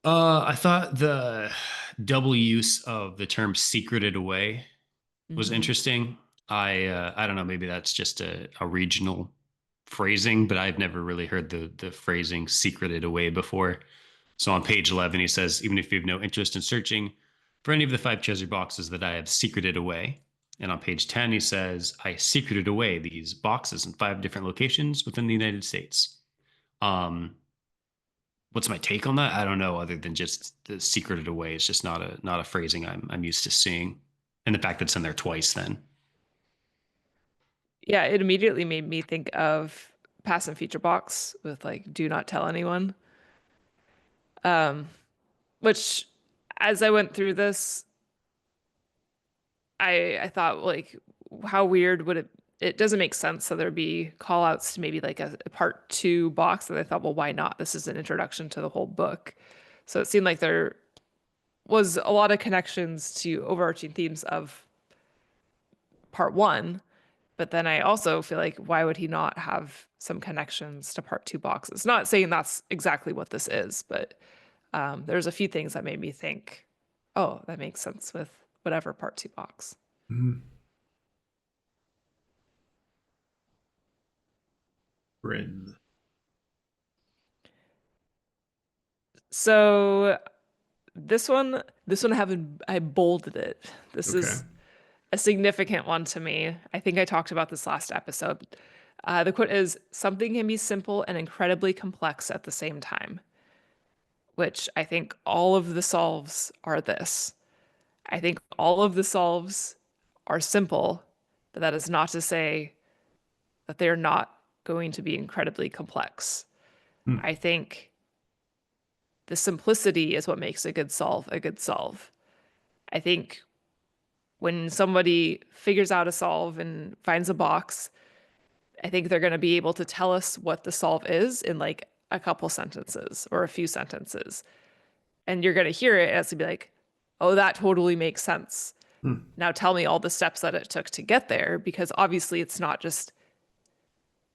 I thought the double use of the term "secreted away" was Mm-hmm. interesting. I don't know, maybe that's just a regional phrasing, but I've never really heard the phrasing "secreted away" before. So on page 11, he says, "Even if you have no interest in searching for any of the 5 treasure boxes that I have secreted away." And on page 10, he says, "I secreted away these boxes in 5 different locations within the United States." Um, what's my take on that? I don't know, other than just the secreted away is just not a phrasing I'm used to seeing. And the fact that it's in there twice then. Yeah, it immediately made me think of Pass and Feature Box with like "Do not tell anyone," which as I went through this, I thought like, how weird would it doesn't make sense that there'd be call outs to maybe like a part 2 box, that I thought, well, why not? This is an introduction to the whole book. So it seemed like there was a lot of connections to overarching themes of part 1, but then I also feel like, why would he not have some connections to part 2 boxes? Not saying that's exactly what this is, but there's a few things that made me think, oh, that makes sense with whatever part 2 box. Mm-hmm. Bryn. So this one I bolded it. This Okay. is a significant one to me. I think I talked about this last episode. The quote is, "Something can be simple and incredibly complex at the same time," which I think all of the solves are this. I think all of the solves are simple, but that is not to say that they're not going to be incredibly complex. Hmm. I think the simplicity is what makes a good solve a good solve. I think when somebody figures out a solve and finds a box, I think they're going to be able to tell us what the solve is in like a couple sentences or a few sentences. And you're going to hear it as to be like, oh, that totally makes sense. Hmm. Now tell me all the steps that it took to get there, because obviously it's not just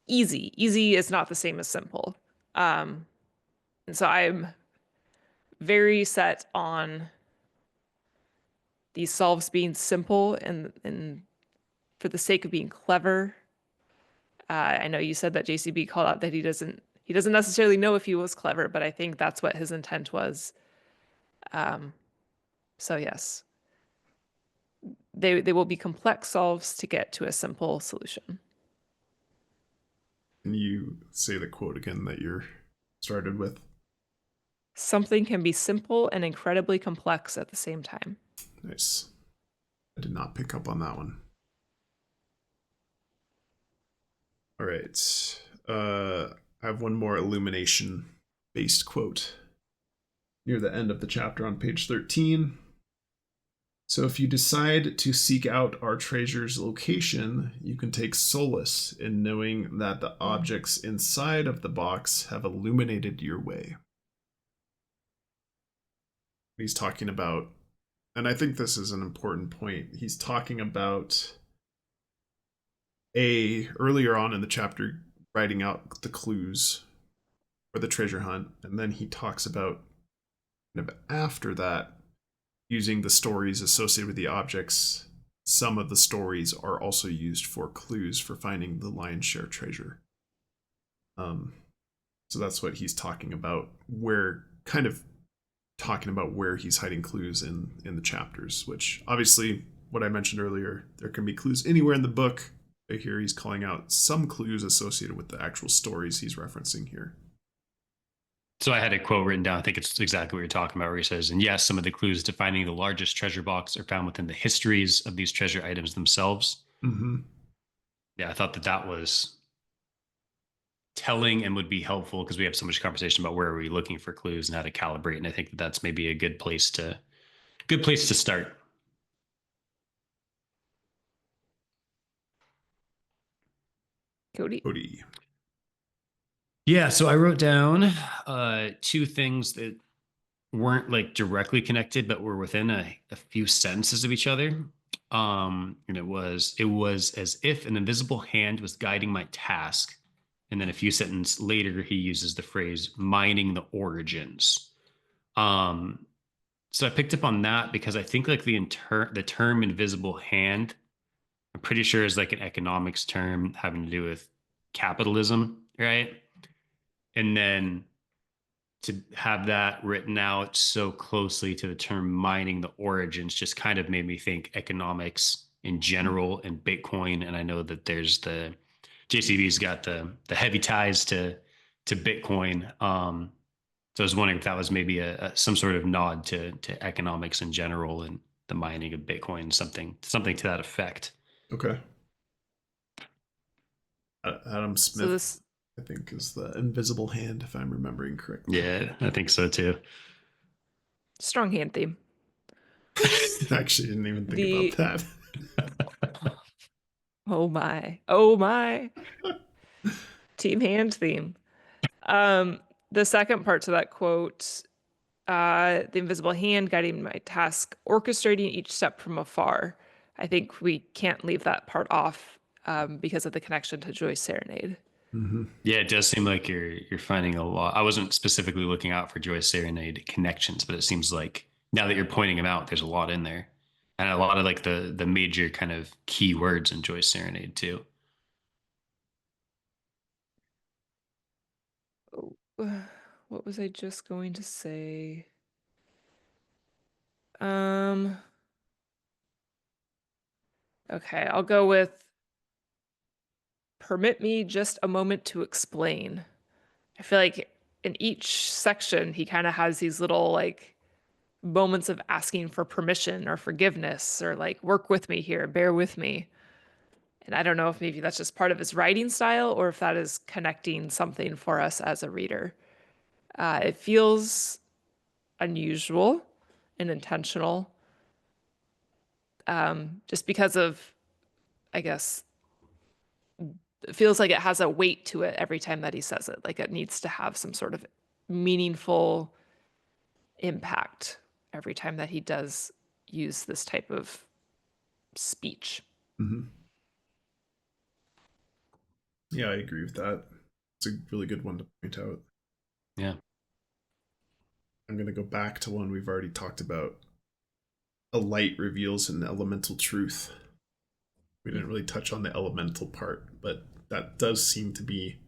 easy. Easy is not the same as simple. And so very set on these solves being simple and for the sake of being clever. I know you said that JCB called out that he doesn't necessarily know if he was clever, but I think that's what his intent was. So yes, they will be complex solves to get to a simple solution. Can you say the quote again that you're started with? Something can be simple and incredibly complex at the same time. Nice. I did not pick up on that one. All right. I have one more illumination based quote near the end of the chapter on page 13. So if you decide to seek out our treasure's location, you can take solace in knowing that the objects inside of the box have illuminated your way. He's talking about, and I think this is an important point, he's talking about earlier on in the chapter writing out the clues for the treasure hunt, and then he talks about kind of after that using the stories associated with the objects. Some of the stories are also used for clues for finding the lion's share treasure. So that's what he's talking about, where kind of talking about where he's hiding clues in the chapters, which obviously what I mentioned earlier, there can be clues anywhere in the book. Here he's calling out some clues associated with the actual stories he's referencing here. So I had a quote written down. I think it's exactly what you're talking about, where he says, and yes, some of the clues to finding the largest treasure box are found within the histories of these treasure items themselves. Mm-hmm. Yeah, I thought that was telling and would be helpful because we have so much conversation about where are we looking for clues and how to calibrate. And I think that's maybe a good place to start. Cody. Yeah, so I wrote down two things that weren't like directly connected, but were within a few sentences of each other. And it was as if an invisible hand was guiding my task. And then a few sentences later, he uses the phrase mining the origins. So I picked up on that because I think like the term invisible hand, I'm pretty sure is like an economics term having to do with capitalism, right? And then to have that written out so closely to the term mining the origins just kind of made me think economics in general and Bitcoin. And I know that there's the JCB's got the heavy ties to Bitcoin. So I was wondering if that was maybe some sort of nod to economics in general and the mining of Bitcoin, something to that effect. Okay. Adam Smith, So this, I think, is the invisible hand, if I'm remembering correctly. Yeah, I think so too. strong hand theme. I actually didn't even think about that. Oh my. Team hand theme. The second part to that quote, the invisible hand guiding my task, orchestrating each step from afar. I think we can't leave that part off because of the connection to Joy's Serenade. Mm-hmm. Yeah, it does seem like you're finding a lot. I wasn't specifically looking out for Joy's Serenade connections, but it seems like now that you're pointing them out, there's a lot in there, and a lot of like the major kind of key words in Joy's Serenade too. Oh, what was I just going to say? Okay, I'll go with permit me just a moment to explain. I feel like in each section, he kind of has these little like moments of asking for permission or forgiveness or like work with me here, bear with me. And I don't know if maybe that's just part of his writing style or if that is connecting something for us as a reader. It feels unusual and intentional, just because of, I guess, it feels like it has a weight to it every time that he says it. Like it needs to have some sort of meaningful impact every time that he does use this type of speech. Mm-hmm. Yeah, I agree with that. It's a really good one to point out. Yeah. I'm going to go back to one we've already talked about. A light reveals an elemental truth. We didn't really touch on the elemental part, but that does seem to be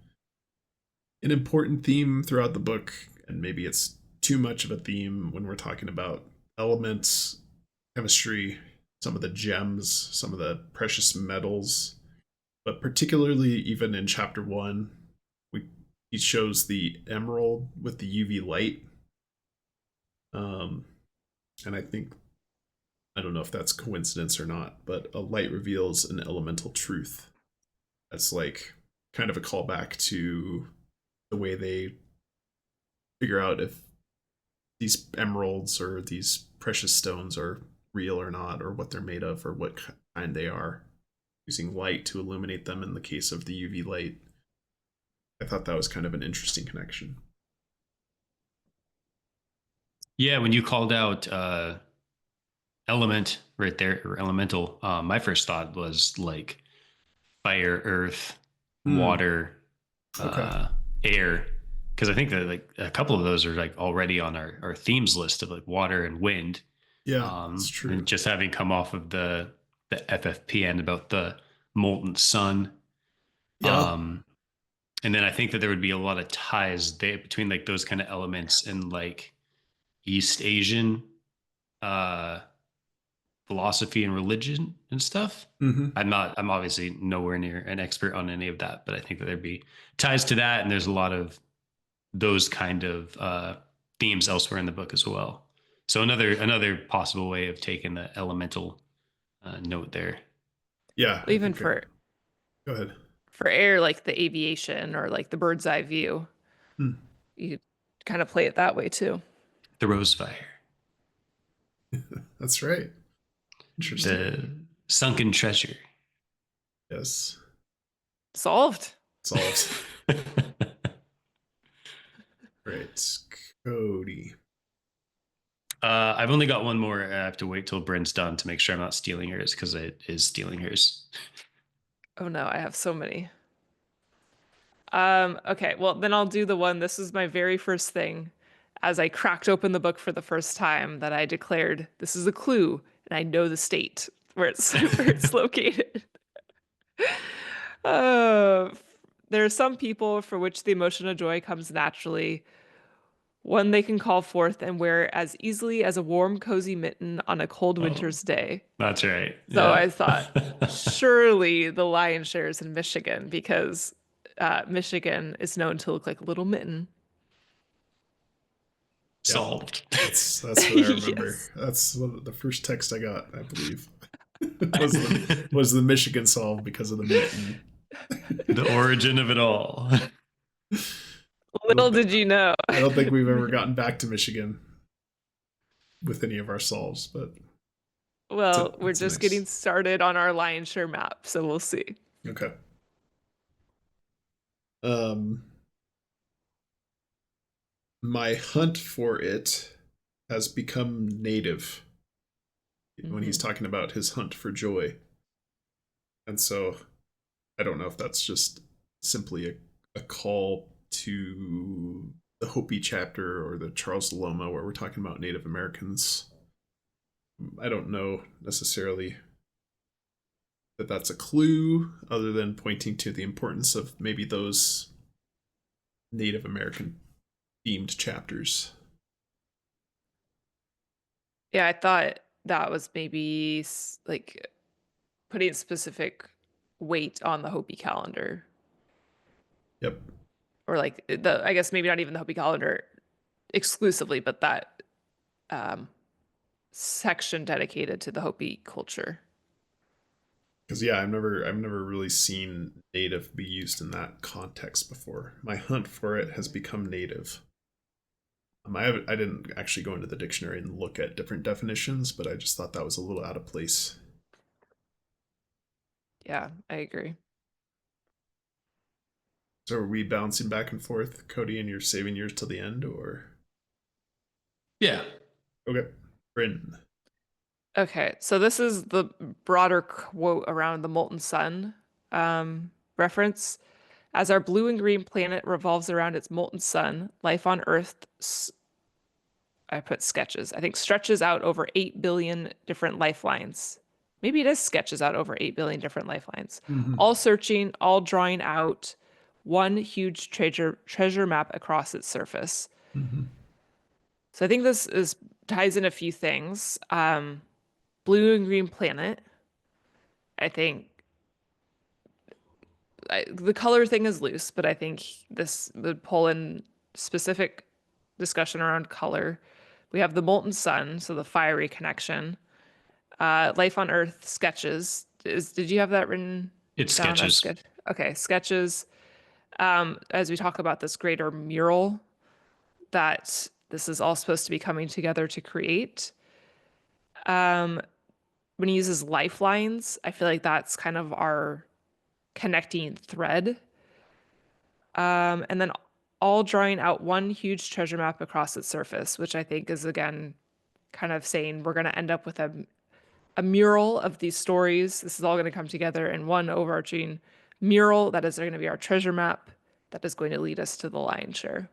an important theme throughout the book, and maybe it's too much of a theme when we're talking about elements, chemistry, some of the gems, some of the precious metals, but particularly even in chapter 1, he shows the emerald with the UV light. And I don't know if that's coincidence or not, but a light reveals an elemental truth. That's like kind of a callback to the way they figure out if these emeralds or these precious stones are real or not, or what they're made of, or what kind they are, using light to illuminate them in the case of the UV light. I thought that was kind of an interesting connection. Yeah, when you called out element right there, or elemental, my first thought was like fire, earth, water, Okay. air, because I think that like a couple of those are like already on our themes list of like water and wind. Yeah, that's true. And just having come off of the FFPN about the molten sun. Yeah. And then I think that there would be a lot of ties there between like those kind of elements and like East Asian uh philosophy and religion and stuff. Mm-hmm. I'm obviously nowhere near an expert on any of that, but I think that there'd be ties to that, and there's a lot of those kind of themes elsewhere in the book as well. So another possible way of taking the elemental note there. Yeah. Well, even for Go ahead. for air, like the aviation or like the bird's eye view, you kind of play it that way too. The rose fire. That's right. Interesting. The sunken treasure. Yes. Solved. Solved. Great. Cody. I've only got one more. I have to wait till Bryn's done to make sure I'm not stealing hers, because it is stealing hers. Oh no, I have so many. Okay, well then I'll do the one. This is my very first thing. As I cracked open the book for the first time, that I declared this is a clue, and I know the state where it's where it's located. Uh, there are some people for which the emotion of joy comes naturally, one they can call forth and wear as easily as a warm, cozy mitten on a cold winter's day. That's right. So Yeah. I thought, surely the lion's share is in Michigan, because Michigan is known to look like a little mitten. Solved. That's what I remember. Yes. That's the first text I got, I believe. was the Michigan solved because of the mitten. The origin of it all. Little did you know. I don't think we've ever gotten back to Michigan with any of our solves, but Well, we're it's just nice. getting started on our lion's share map, so we'll see. Okay. My hunt for it has become native when he's talking about his hunt for joy. And so I don't know if that's just simply a call to the Hopi chapter or the Charles Loma where we're talking about Native Americans. I don't know necessarily that that's a clue, other than pointing to the importance of maybe those Native American themed chapters. Yeah, I thought that was maybe like putting specific weight on the Hopi calendar. Yep. Or like I guess maybe not even the Hopi calendar exclusively, but that section dedicated to the Hopi culture. Because yeah, I've never really seen native be used in that context before. My hunt for it has become native. I didn't actually go into the dictionary and look at different definitions, but I just thought that was a little out of place. Yeah, I agree. So are we bouncing back and forth, Cody, and you're saving yours till the end, or? Yeah. Okay, Bryn. Okay, so this is the broader quote around the molten sun reference. As our blue and green planet revolves around its molten sun, life on Earth I put sketches. I think stretches out over 8 billion different lifelines. Maybe it is sketches out over 8 billion different lifelines. All searching, all drawing out one huge treasure map across its surface. So I think this is ties in a few things. Blue and green planet. I think the color thing is loose, but I think this would pull in specific discussion around color. We have the molten sun, so the fiery connection. Life on Earth sketches. Did you have that written It's down as sketches. sketch? Okay, sketches. As we talk about this greater mural that this is all supposed to be coming together to create. When he uses lifelines, I feel like that's kind of our connecting thread. And then all drawing out one huge treasure map across its surface, which I think is again kind of saying we're going to end up with a mural of these stories. This is all going to come together in one overarching mural that is going to be our treasure map that is going to lead us to the lion's share.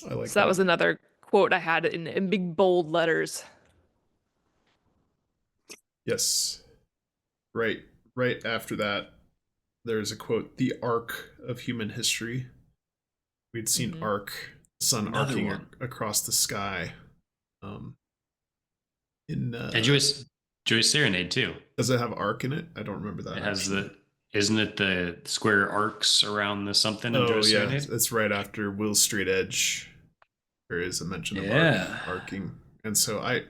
I like So that was another quote I had in big bold letters. Yes. Right after that, there's a quote, the arc of human history. We'd seen sun Another arcing one. across the sky. In And Joyce Serenade too. Does it have arc in it? I don't remember that. It has actually. isn't it the square arcs around the something in Oh Joyce yeah, Serenade? it's right after Will's Straight Edge. There is a mention of arcing, and so I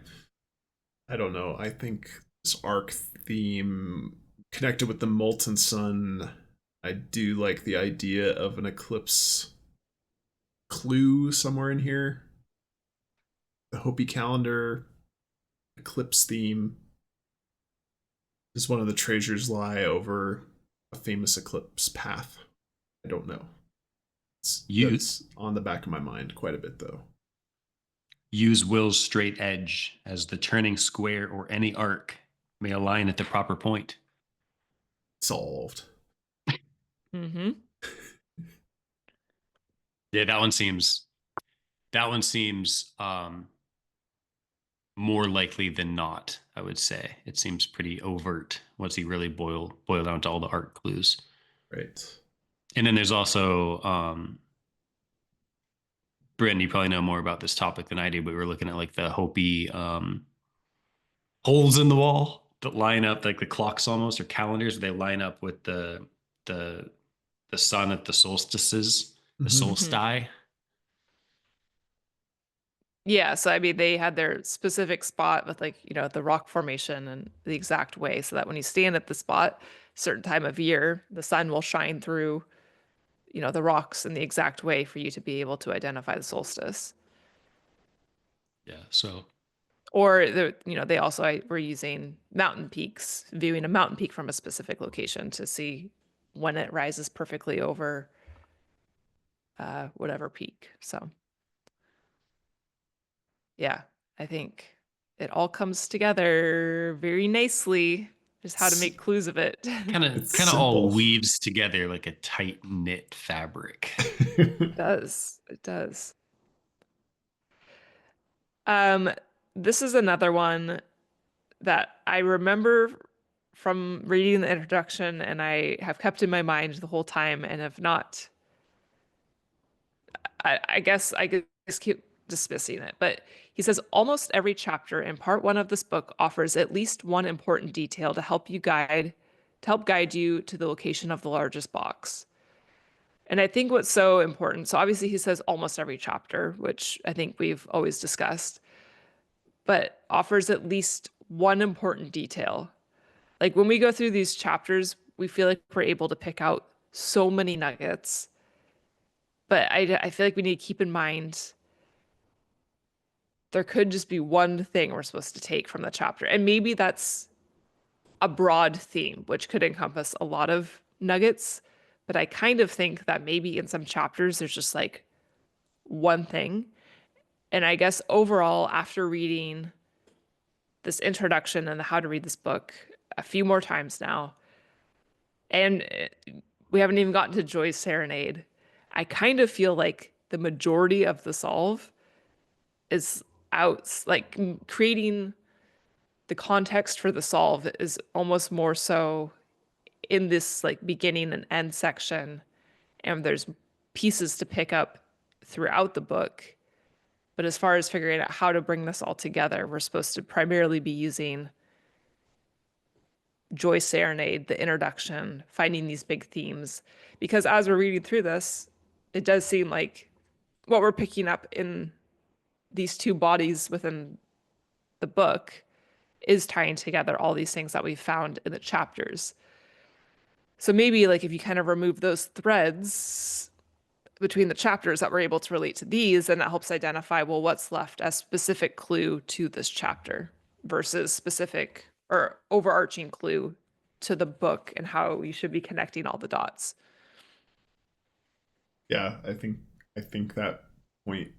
don't know. I think this arc theme connected with the molten sun. I do like the idea of an eclipse clue somewhere in here. The Hopi calendar eclipse theme is one of the treasures lie over a famous eclipse path. I don't know. That's on the back of my mind quite a bit though. Use Will's straight edge as the turning square or any arc may align at the proper point. Solved. Mm-hmm. Yeah, that one seems more likely than not, I would say. It seems pretty overt once you really boil down to all the art clues. Right. And then there's also Bryn, you probably know more about this topic than I do, but we were looking at like the Hopi holes in the wall that line up like the clocks almost, or calendars. They line up with the sun at the solstices, the solstice. Yeah, so I mean, they had their specific spot with like, the rock formation and the exact way so that when you stand at the spot, certain time of year, the sun will shine through, the rocks in the exact way for you to be able to identify the solstice. Yeah, so Or they also were using mountain peaks, viewing a mountain peak from a specific location to see when it rises perfectly over whatever peak. So yeah, I think it all comes together very nicely. Just how to make clues of it. kind of all weaves together like a tight knit fabric. It does. It does. This is another one that I remember from reading the introduction and I have kept in my mind the whole time and have not I guess keep dismissing it, but he says almost every chapter in part one of this book offers at least one important detail to help guide you to the location of the largest box. And I think what's so important, so obviously he says almost every chapter, which I think we've always discussed, but offers at least one important detail. Like when we go through these chapters, we feel like we're able to pick out so many nuggets. But I feel like we need to keep in mind there could just be one thing we're supposed to take from the chapter. And maybe that's a broad theme, which could encompass a lot of nuggets. But I kind of think that maybe in some chapters, there's just like one thing. And I guess overall, after reading this introduction and the how to read this book a few more times now, and we haven't even gotten to Joy's Serenade. I kind of feel like the majority of the solve is like creating the context for the solve is almost more so in this like beginning and end section, and there's pieces to pick up throughout the book. But as far as figuring out how to bring this all together, we're supposed to primarily be using Joy Serenade, the introduction, finding these big themes. Because as we're reading through this, it does seem like what we're picking up in these two bodies within the book is tying together all these things that we found in the chapters. So maybe like if you kind of remove those threads between the chapters that we're able to relate to these, then that helps identify, well, what's left as specific clue to this chapter versus specific or overarching clue to the book and how you should be connecting all the dots. Yeah, I think that point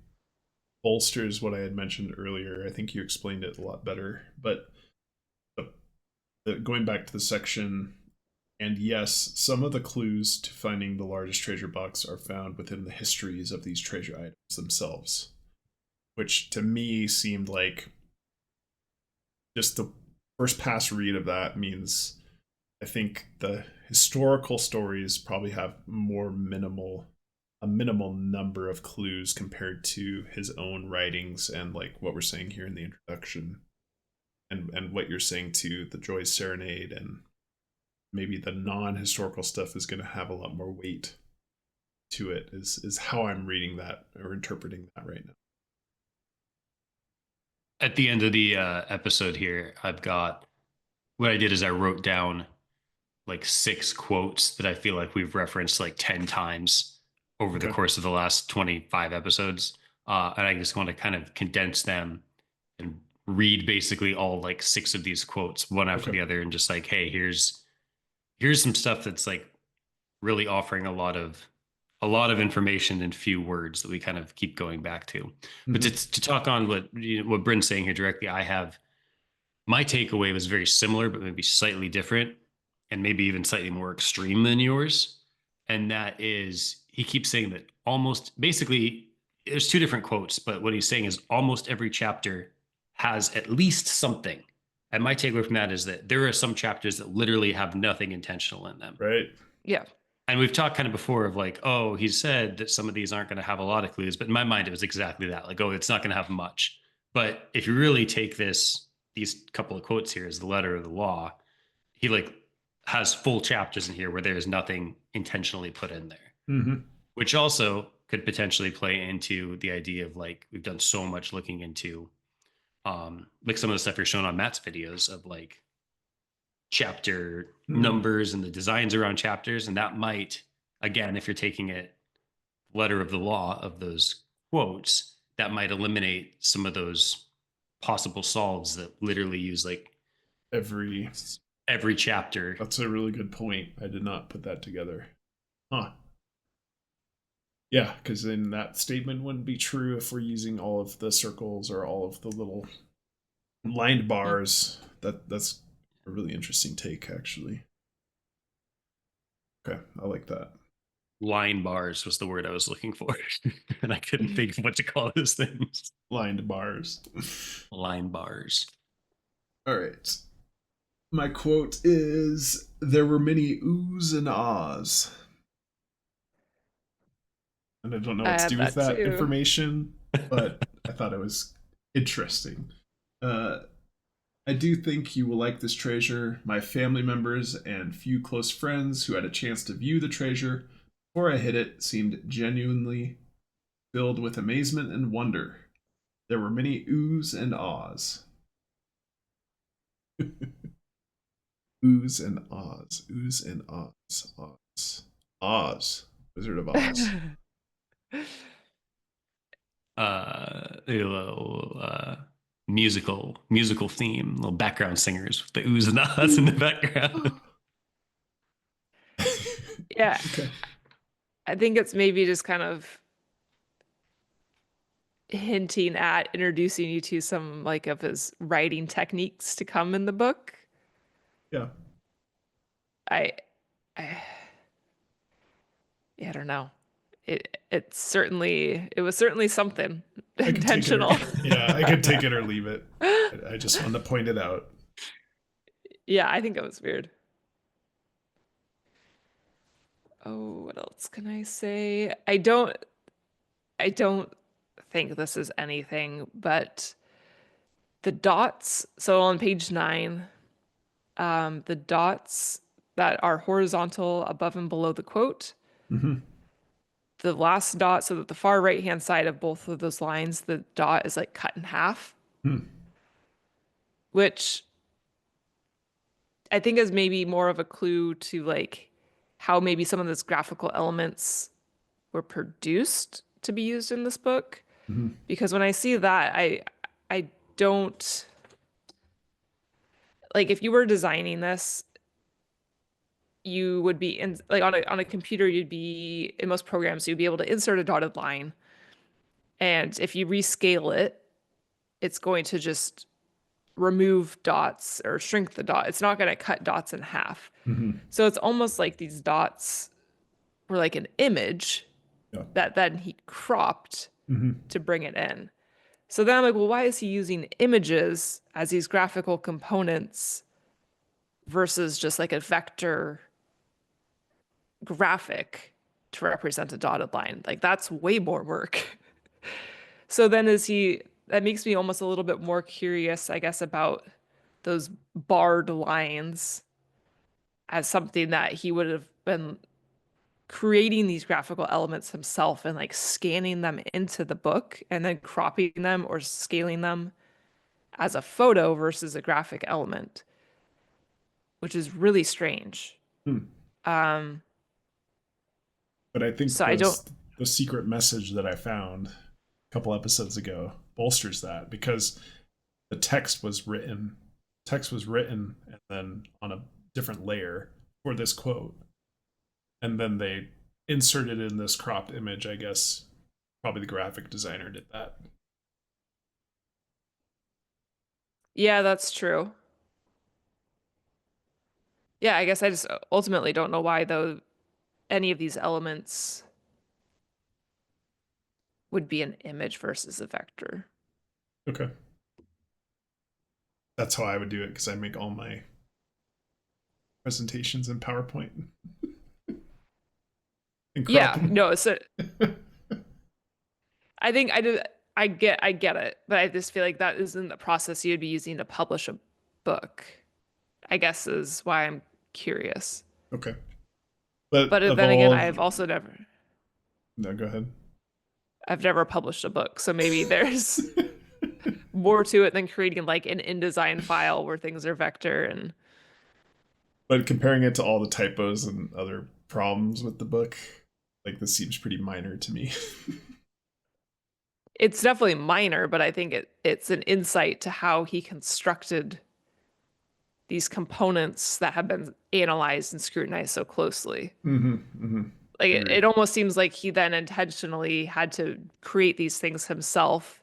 bolsters what I had mentioned earlier. I think you explained it a lot better. But going back to the section, and yes, some of the clues to finding the largest treasure box are found within the histories of these treasure items themselves, which to me seemed like just the first pass read of that means I think the historical stories probably have a minimal number of clues compared to his own writings and like what we're saying here in the introduction and what you're saying to the Joy Serenade, and maybe the non-historical stuff is going to have a lot more weight to it is how I'm reading that or interpreting that right now. At the end of the episode here, I've got what I did is I wrote down like 6 quotes that I feel like we've referenced like 10 times over the course of the last 25 episodes. And I just want to kind of condense them and read basically all like 6 of these quotes one after the other and just like, hey, here's some stuff that's like really offering a lot of information in few words that we kind of keep going back to. Mm-hmm. But to talk on what Bryn's saying here directly, I have my takeaway was very similar, but maybe slightly different and maybe even slightly more extreme than yours. And that is, he keeps saying that almost basically there's 2 different quotes, but what he's saying is almost every chapter has at least something. And my takeaway from that is that there are some chapters that literally have nothing intentional in them. Right. Yeah. And we've talked kind of before of like, oh, he said that some of these aren't going to have a lot of clues. But in my mind, it was exactly that. Like, oh, it's not going to have much. But if you really take these couple of quotes here as the letter of the law, he like has full chapters in here where there is nothing intentionally put in there, which also could potentially play into the idea of like, we've done so much looking into like some of the stuff you're showing on Matt's videos of like chapter numbers and the designs around chapters. And that might, again, if you're taking it letter of the law of those quotes, that might eliminate some of those possible solves that literally use like every chapter. That's a really good point. I did not put that together. Huh. Yeah, because then that statement wouldn't be true if we're using all of the circles or all of the little lined bars. That's a really interesting take, actually. Okay, I like that. Line bars was the word I was looking for, and I couldn't think of what to call those things. Lined bars. Line bars. All right. My quote is, "There were many oohs and ahs." And I don't know what to do with that information, but I thought it was interesting. I do think you will like this treasure. My family members and few close friends who had a chance to view the treasure before I hid it seemed genuinely filled with amazement and wonder. There were many oohs and ahs. Oohs and ahs. Oohs and ahs. Ahs. Oz. Wizard of Oz. A little musical theme, little background singers with the oohs and ahs in the background. Yeah. Okay. I think it's maybe just kind of hinting at introducing you to some like of his writing techniques to come in the book. Yeah. I don't know. it was certainly something I could take it or, intentional. yeah, I could take it or leave it. I just wanted to point it out. Yeah, I think it was weird. Oh, what else can I say? I don't think this is anything, but the dots. So on page 9, the dots that are horizontal above and below the quote, Mm-hmm. the last dot, so that the far right hand side of both of those lines, the dot is like cut in half, Hmm. which I think is maybe more of a clue to like how maybe some of those graphical elements were produced to be used in this book. Mm-hmm. Because when I see that, I don't like, if you were designing this, you would be in like on a computer, you'd be in most programs, you'd be able to insert a dotted line. And if you rescale it, it's going to just remove dots or shrink the dot. It's not going to cut dots in half. Mm-hmm. So it's almost like these dots were like an image Yeah. that then he cropped Mm-hmm. to bring it in. So then I'm like, well, why is he using images as these graphical components versus just like a vector graphic to represent a dotted line? Like, that's way more work. So then that makes me almost a little bit more curious, I guess, about those barred lines as something that he would have been creating these graphical elements himself and like scanning them into the book and then cropping them or scaling them as a photo versus a graphic element, which is really strange. Hmm. Um, But I think so I don't, the secret message that I found a couple episodes ago bolsters that, because the text was written and then on a different layer for this quote, and then they inserted in this cropped image. I guess probably the graphic designer did that. yeah, that's true. Yeah, I guess I just ultimately don't know why though any of these elements would be an image versus a vector. Okay, that's how I would do it, because I make all my presentations in PowerPoint and crop Yeah, them. no, so I think I get it, but I just feel like that isn't the process you'd be using to publish a book, I guess is why I'm curious. Okay, but But of then again, all, no, go ahead. I've never published a book, so maybe there's more to it than creating like an InDesign file where things are vector. And But comparing it to all the typos and other problems with the book, like, this seems pretty minor to me. it's definitely minor, but I think it's an insight to how he constructed these components that have been analyzed and scrutinized so closely. Mm-hmm, mm-hmm. Like Agreed. it almost seems like he then intentionally had to create these things himself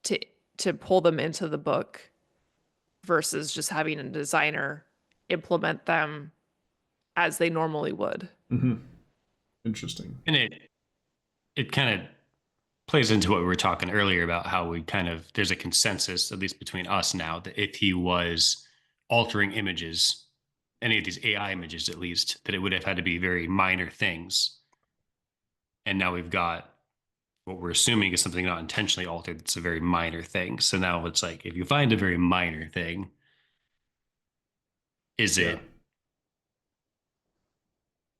to to pull them into the book versus just having a designer implement them as they normally would. Mm-hmm. Interesting. And it kind of plays into what we were talking earlier about how we kind of, there's a consensus, at least between us now, that if he was altering images, any of these AI images at least, that it would have had to be very minor things. And now we've got what we're assuming is something not intentionally altered. It's a very minor thing. So now it's like, if you find a very minor thing, is Yeah. it,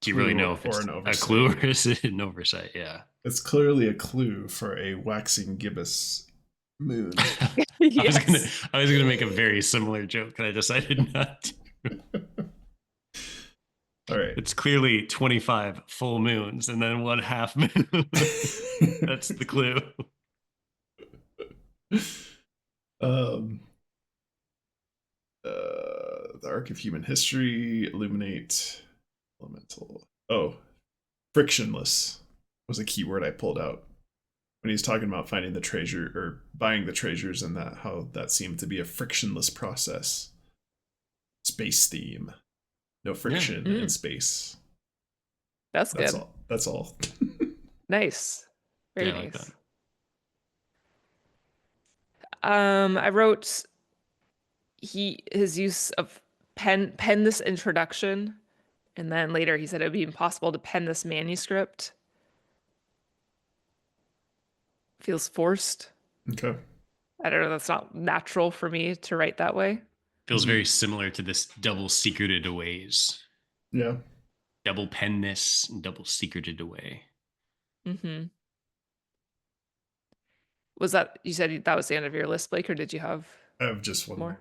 do you really know if or it's an a oversight? clue or is it an oversight? Yeah. It's clearly a clue for a waxing gibbous moon. Yes. I was gonna make a very similar joke, and I decided not to. All right. It's clearly 25 full moons and then 1/2 moon. That's the clue. The arc of human history, illuminate, elemental. Oh, frictionless was a key word I pulled out when he's talking about finding the treasure or buying the treasures, and that how that seemed to be a frictionless process. Space theme, no friction in space. That's good. That's all. Nice. Very Yeah, I like nice. that. I wrote his use of pen this introduction, and then later he said it would be impossible to pen this manuscript. Feels forced. Okay. I don't know, that's not natural for me to write that way. Feels very similar to this double secreted aways. Yeah. Double pen this and double secreted away. Mm-hmm. Was that, you said that was the end of your list, Blake, or did you have I have just one more.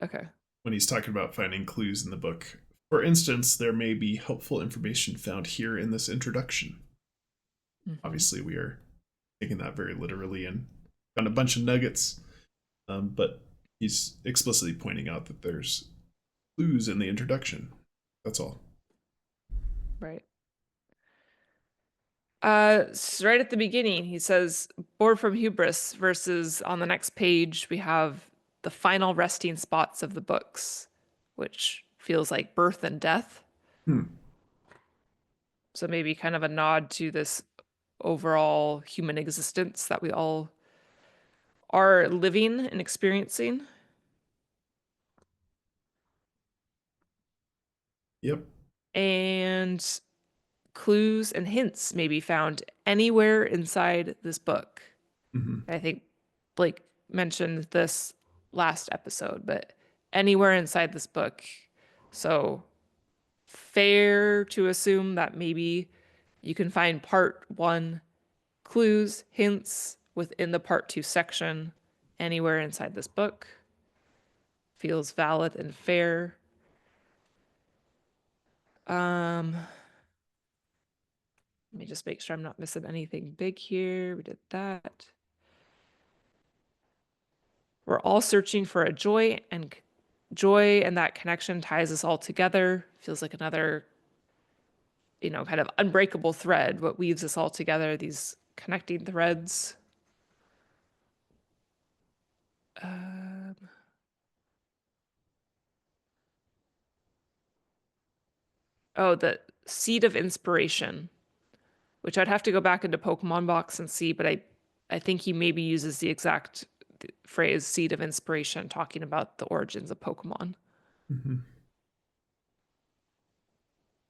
Okay. When he's talking about finding clues in the book. For instance, there may be helpful information found here in this introduction. Mm-hmm. Obviously, we are taking that very literally and found a bunch of nuggets, but he's explicitly pointing out that there's clues in the introduction. That's all. Right. So right at the beginning, he says, bored from hubris versus on the next page, we have the final resting spots of the books, which feels like birth and death. So maybe kind of a nod to this overall human existence that we all are living and experiencing. Yep. And clues and hints may be found anywhere inside this book. Mm-hmm. I think Blake mentioned this last episode, but anywhere inside this book. So fair to assume that maybe you can find part 1 clues, hints within the part 2 section anywhere inside this book. Feels valid and fair. Let me just make sure I'm not missing anything big here. We did that. We're all searching for a joy, and that connection ties us all together. Feels like another, kind of unbreakable thread, what weaves us all together, these connecting threads. Oh, the seed of inspiration, which I'd have to go back into Pokemon Box and see, but I think he maybe uses the exact phrase seed of inspiration, talking about the origins of Pokemon. Mm-hmm.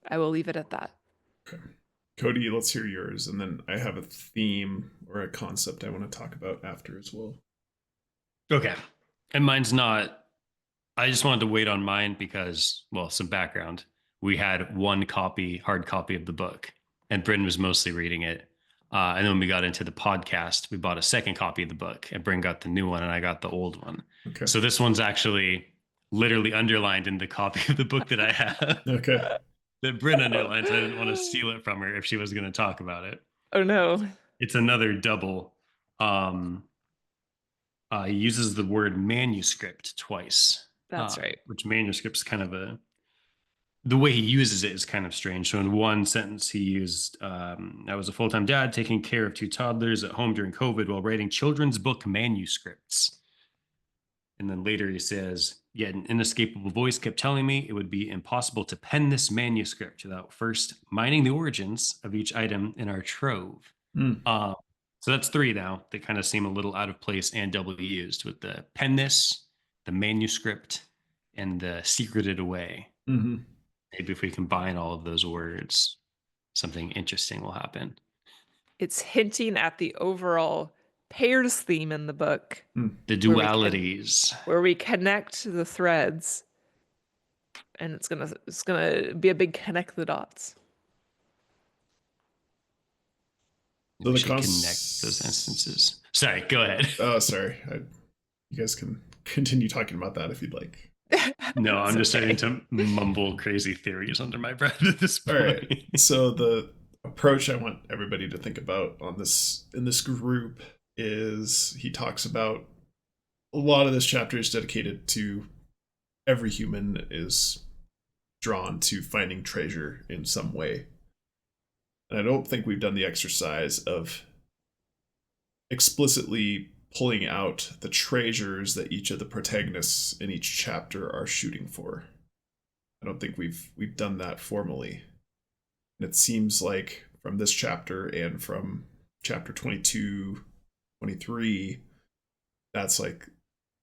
I will leave it at that. Okay. Cody, let's hear yours. And then I have a theme or a concept I want to talk about after as well. Okay. And mine's not, I just wanted to wait on mine because, well, some background. We had one hard copy of the book, and Bryn was mostly reading it. And then when we got into the podcast, we bought a second copy of the book, and Bryn got the new one, and I got the old one. Okay. So this one's actually literally underlined in the copy of the book that I have. Okay. That Bryn underlined, so I didn't want to steal it from her if she was going to talk about it. Oh no. It's another double. He uses the word manuscript twice. That's right. Which manuscript's kind of the way he uses it is kind of strange. So in one sentence, he used, I was a full-time dad taking care of 2 toddlers at home during COVID while writing children's book manuscripts. And then later he says, yet an inescapable voice kept telling me it would be impossible to pen this manuscript without first mining the origins of each item in our trove. So that's 3 now. They kind of seem a little out of place and doubly used with the pen this, the manuscript, and the secreted away. Mm-hmm. Maybe if we combine all of those words, something interesting will happen. It's hinting at the overall pairs theme in the book. The dualities. Where we connect the threads. And it's gonna be a big connect the dots. So we should connect those instances. Sorry, go ahead. Oh, sorry. You guys can continue talking about that if you'd like. No, I'm just starting to mumble crazy theories under my breath at this point. All right. So the approach I want everybody to think about in this group is he talks about a lot of this chapter is dedicated to every human is drawn to finding treasure in some way. And I don't think we've done the exercise of explicitly pulling out the treasures that each of the protagonists in each chapter are shooting for. I don't think we've done that formally. And it seems like from this chapter and from chapter 22, 23, that's like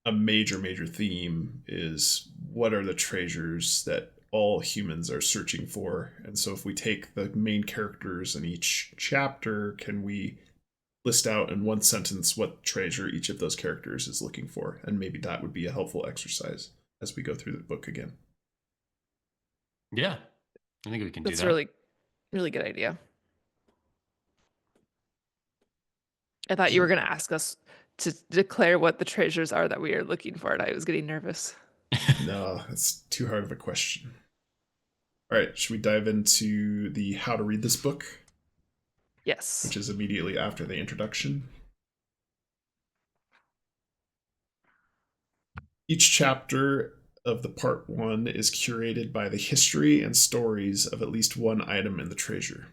a major theme is what are the treasures that all humans are searching for. And so if we take the main characters in each chapter, can we list out in one sentence what treasure each of those characters is looking for? And maybe that would be a helpful exercise as we go through the book again. Yeah, I think we can That's do a that. really good idea. I thought you were going to ask us to declare what the treasures are that we are looking for, and I was getting nervous. No, that's too hard of a question. All right, should we dive into the how to read this book, Yes. which is immediately after the introduction? Each chapter of the part one is curated by the history and stories of at least one item in the treasure.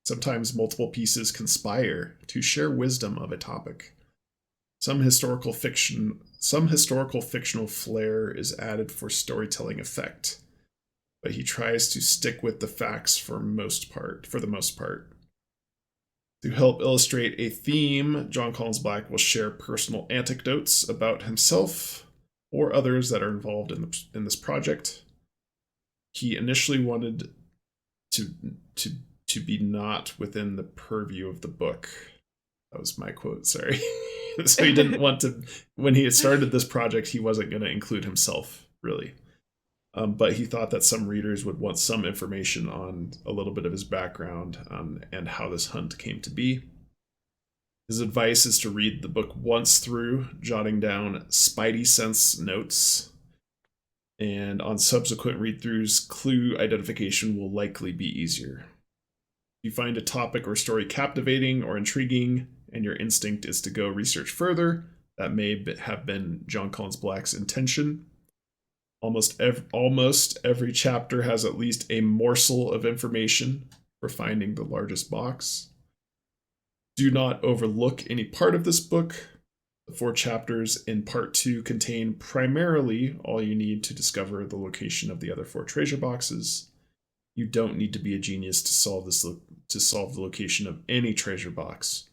Sometimes multiple pieces conspire to share wisdom of a topic. Some historical fictional flair is added for storytelling effect, but he tries to stick with the facts for the most part. To help illustrate a theme, Jon Collins-Black will share personal anecdotes about himself or others that are involved in this project. He initially wanted to be not within the purview of the book. That was my quote, sorry. So he didn't want to, when he had started this project, he wasn't going to include himself, really. But he thought that some readers would want some information on a little bit of his background and how this hunt came to be. His advice is to read the book once through, jotting down spidey sense notes. And on subsequent read-throughs, clue identification will likely be easier. If you find a topic or story captivating or intriguing, and your instinct is to go research further, that may have been Jon Collins-Black's intention. Almost every chapter has at least a morsel of information for finding the largest box. Do not overlook any part of this book. The 4 chapters in part 2 contain primarily all you need to discover the location of the other 4 treasure boxes. You don't need to be a genius to solve the location of any treasure box.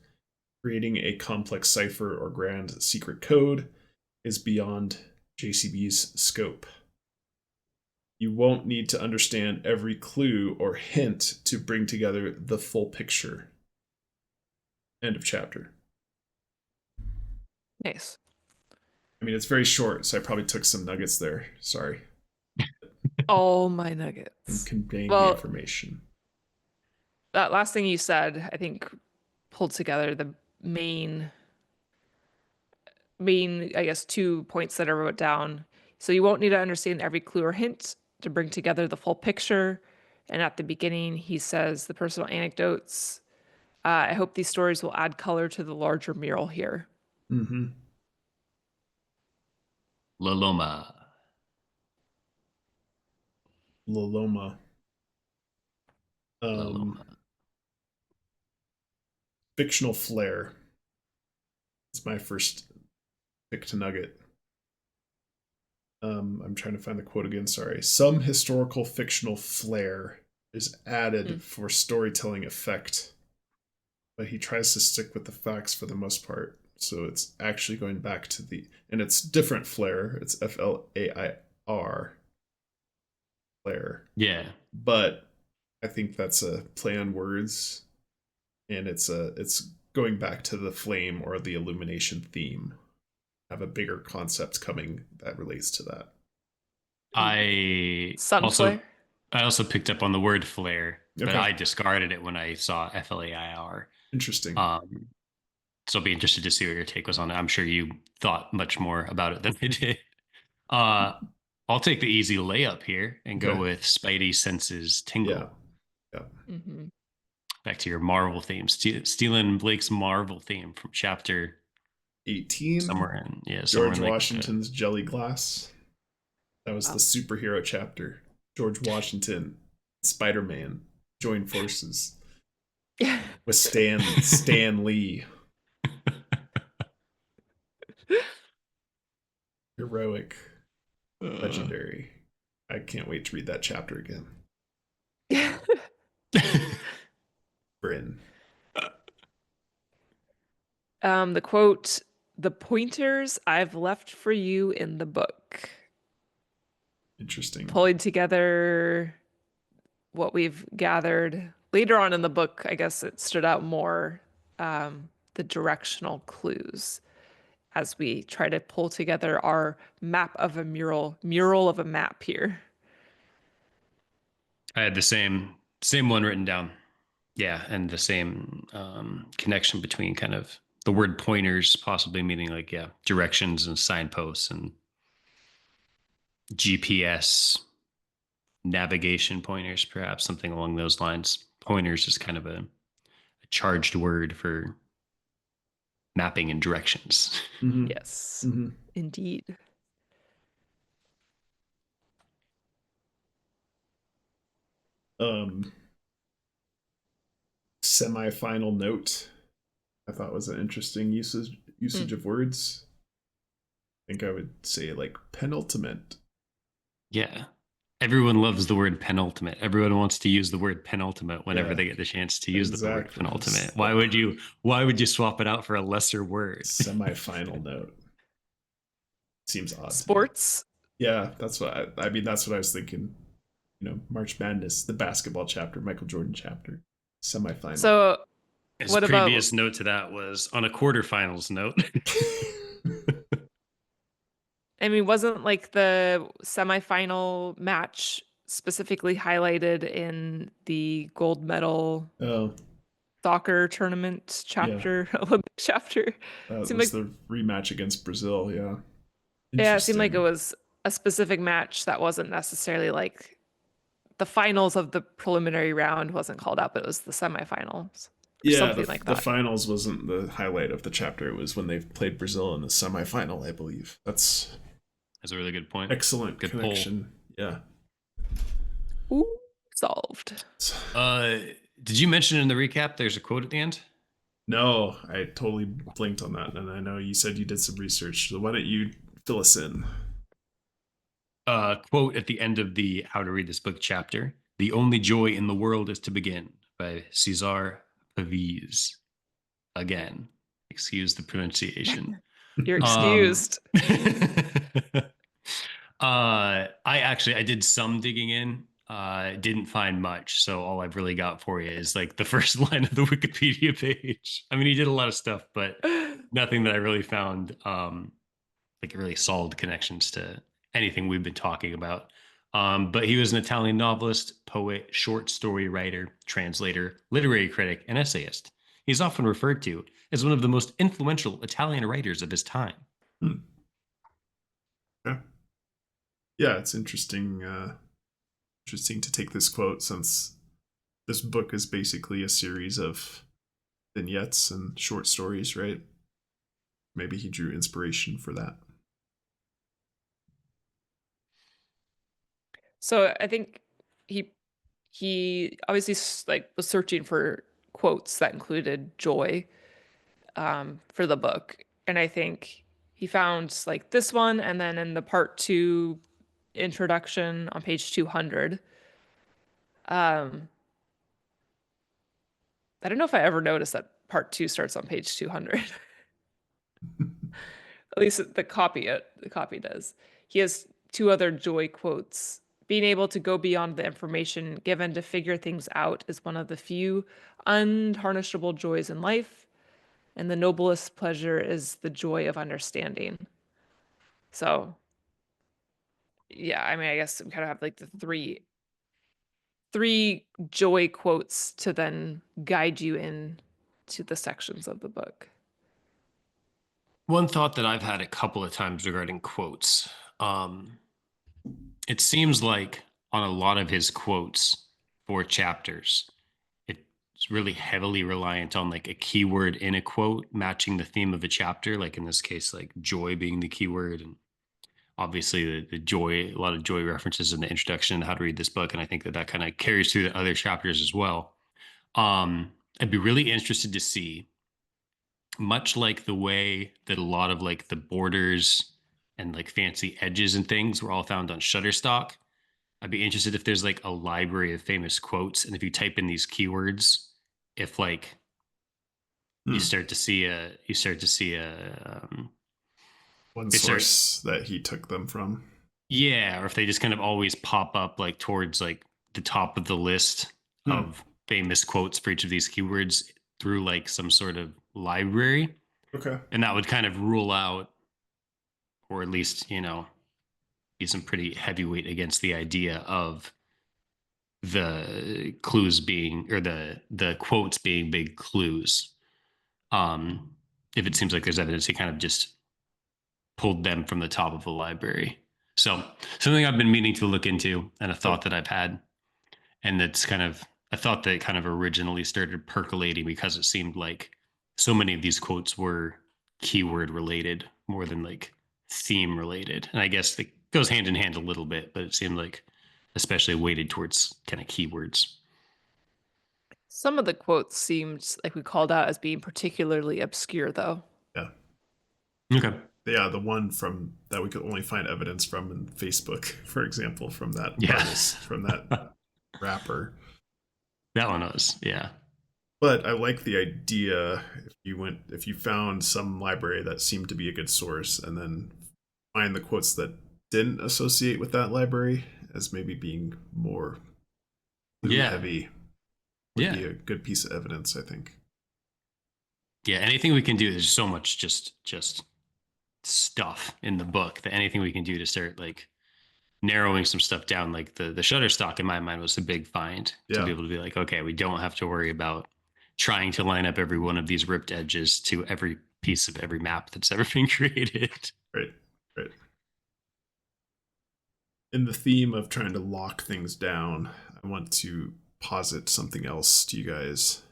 Creating a complex cipher or grand secret code is beyond JCB's scope. You won't need to understand every clue or hint to bring together the full picture. End of chapter. Nice. I mean, it's very short, so I probably took some nuggets there. Sorry. All my I'm nuggets. conveying the Well, information. that last thing you said, I think, pulled together the main, I guess, 2 points that I wrote down. So you won't need to understand every clue or hint to bring together the full picture. And at the beginning, he says the personal anecdotes. I hope these stories will add color to the larger mural here. Mm-hmm. La Loma. Loloma. La Loma. Fictional flair. It's my first picked nugget. I'm trying to find the quote again, sorry. Some historical fictional flair is added for storytelling effect, but he tries to stick with the facts for the most part. So it's actually going back to and it's different flair. It's FLAIR flair. Yeah. But I think that's a play on words, and it's going back to the flame or the illumination theme. I have a bigger concept coming that relates to that. I Sunflare. also picked up on the word flare, but Okay. I discarded it when I saw FLAIR. Interesting. So I'll be interested to see what your take was on it. I'm sure you thought much more about it than I did. I'll take the easy layup here and go Okay. with Spidey senses tingle. Yeah. Mm-hmm. Back to your Marvel theme, stealing Blake's Marvel theme from chapter 18. somewhere in George like Washington's Jelly Glass. That was Wow. the superhero chapter. George Washington, Spider-Man, join forces with Stan Lee. Heroic, legendary. I can't wait to read that chapter again. The quote, "The pointers I've left for you in the book." Interesting. Pulling together what we've gathered later on in the book, I guess it stood out more, the directional clues as we try to pull together our map of a mural of a map here. I had the same one written down. Yeah, and the same connection between kind of the word pointers possibly meaning like, yeah, directions and signposts and GPS navigation pointers, perhaps something along those lines. Pointers is kind of a charged word for mapping and directions. Mm-hmm. Yes, Mm-hmm. indeed. Semi-final note I thought was an interesting usage of words. I think I would say like penultimate. Yeah. Everyone loves the word penultimate. Everyone wants to use the word penultimate whenever they get the chance to use the word penultimate. Why would you swap it out for a lesser word? Semi-final note. Seems odd. Sports. Yeah, that's what I mean. That's what I was thinking. March Madness, the basketball chapter, Michael Jordan chapter, semifinal. So, his what previous about note to that was on a quarterfinals note. I mean, wasn't like the semifinal match specifically highlighted in the gold medal Oh, soccer tournament yeah. chapter, Olympic chapter? That Seemed was like, the rematch against Brazil. Yeah. yeah, it seemed like it Interesting. was a specific match that wasn't necessarily like the finals of the preliminary round wasn't called out, but it was the semifinals or Yeah, something like the that. finals wasn't the highlight of the chapter. It was when they played Brazil in the semifinal, I believe. That's a really good point. Excellent good connection. Pull. Yeah. Ooh, solved. Did you mention in the recap there's a quote at the end? No, I totally blinked on that, and I know you said you did some research. So why don't you fill us in? Quote at the end of the How to Read This Book chapter: "The only joy in the world is to begin," by Cesar Pavese. Again, excuse the pronunciation. You're excused. I did some digging in. Didn't find much, so all I've really got for you is like the first line of the Wikipedia page. I mean, he did a lot of stuff, but nothing that I really found like really solid connections to anything we've been talking about. But he was an Italian novelist, poet, short story writer, translator, literary critic, and essayist. He's often referred to as one of the most influential Italian writers of his time. Yeah. Yeah, it's interesting. Interesting to take this quote since this book is basically a series of vignettes and short stories, right? Maybe he drew inspiration for that. So I think he obviously like was searching for quotes that included joy for the book, and I think he found like this one, and then in the part 2 introduction on page 200. I don't know if I ever noticed that part 2 starts on page 200. At least the copy does. He has 2 other joy quotes. "Being able to go beyond the information given to figure things out is one of the few untarnishable joys in life, and the noblest pleasure is the joy of understanding." So, yeah, I mean, I guess we kind of have like the three joy quotes to then guide you in to the sections of the book. One thought that I've had a couple of times regarding quotes. It seems like on a lot of his quotes for chapters, it's really heavily reliant on like a keyword in a quote matching the theme of a chapter. Like in this case, like joy being the keyword, and obviously the joy, a lot of joy references in the introduction to how to read this book. And I think that kind of carries through the other chapters as well. I'd be really interested to see, much like the way that a lot of like the borders and like fancy edges and things were all found on Shutterstock. I'd be interested if there's like a library of famous quotes, and if you type in these keywords, if like you start to see a one it start source that he took them from. yeah, or if they just kind of always pop up like towards like the top of the list of famous quotes for each of these keywords through like some sort of library. Okay. And that would kind of rule out, or at least, be some pretty heavyweight against the idea of the clues being, or the quotes being big clues. If it seems like there's evidence, he kind of just pulled them from the top of the library. So something I've been meaning to look into, and a thought that I've had, and that's kind of a thought that kind of originally started percolating because it seemed like so many of these quotes were keyword related more than like theme related. And I guess it goes hand in hand a little bit, but it seemed like especially weighted towards kind of keywords. Some of the quotes seemed like we called out as being particularly obscure, though. Yeah. Okay. Yeah, the one from that we could only find evidence from in Facebook, for example, from that Yeah. artist, from that rapper. That one was, yeah. But I like the idea if you found some library that seemed to be a good source and then find the quotes that didn't associate with that library as maybe being more clue Yeah. heavy would be a good piece of evidence, I think. Yeah, anything we can do, there's so much just stuff in the book that anything we can do to start like narrowing some stuff down, like the Shutterstock in my mind was a big find to be able to be like, okay, we don't have to worry about trying to line up every one of these ripped edges to every piece of every map that's ever been created. Right. In the theme of trying to lock things down, I want to posit something else to you guys.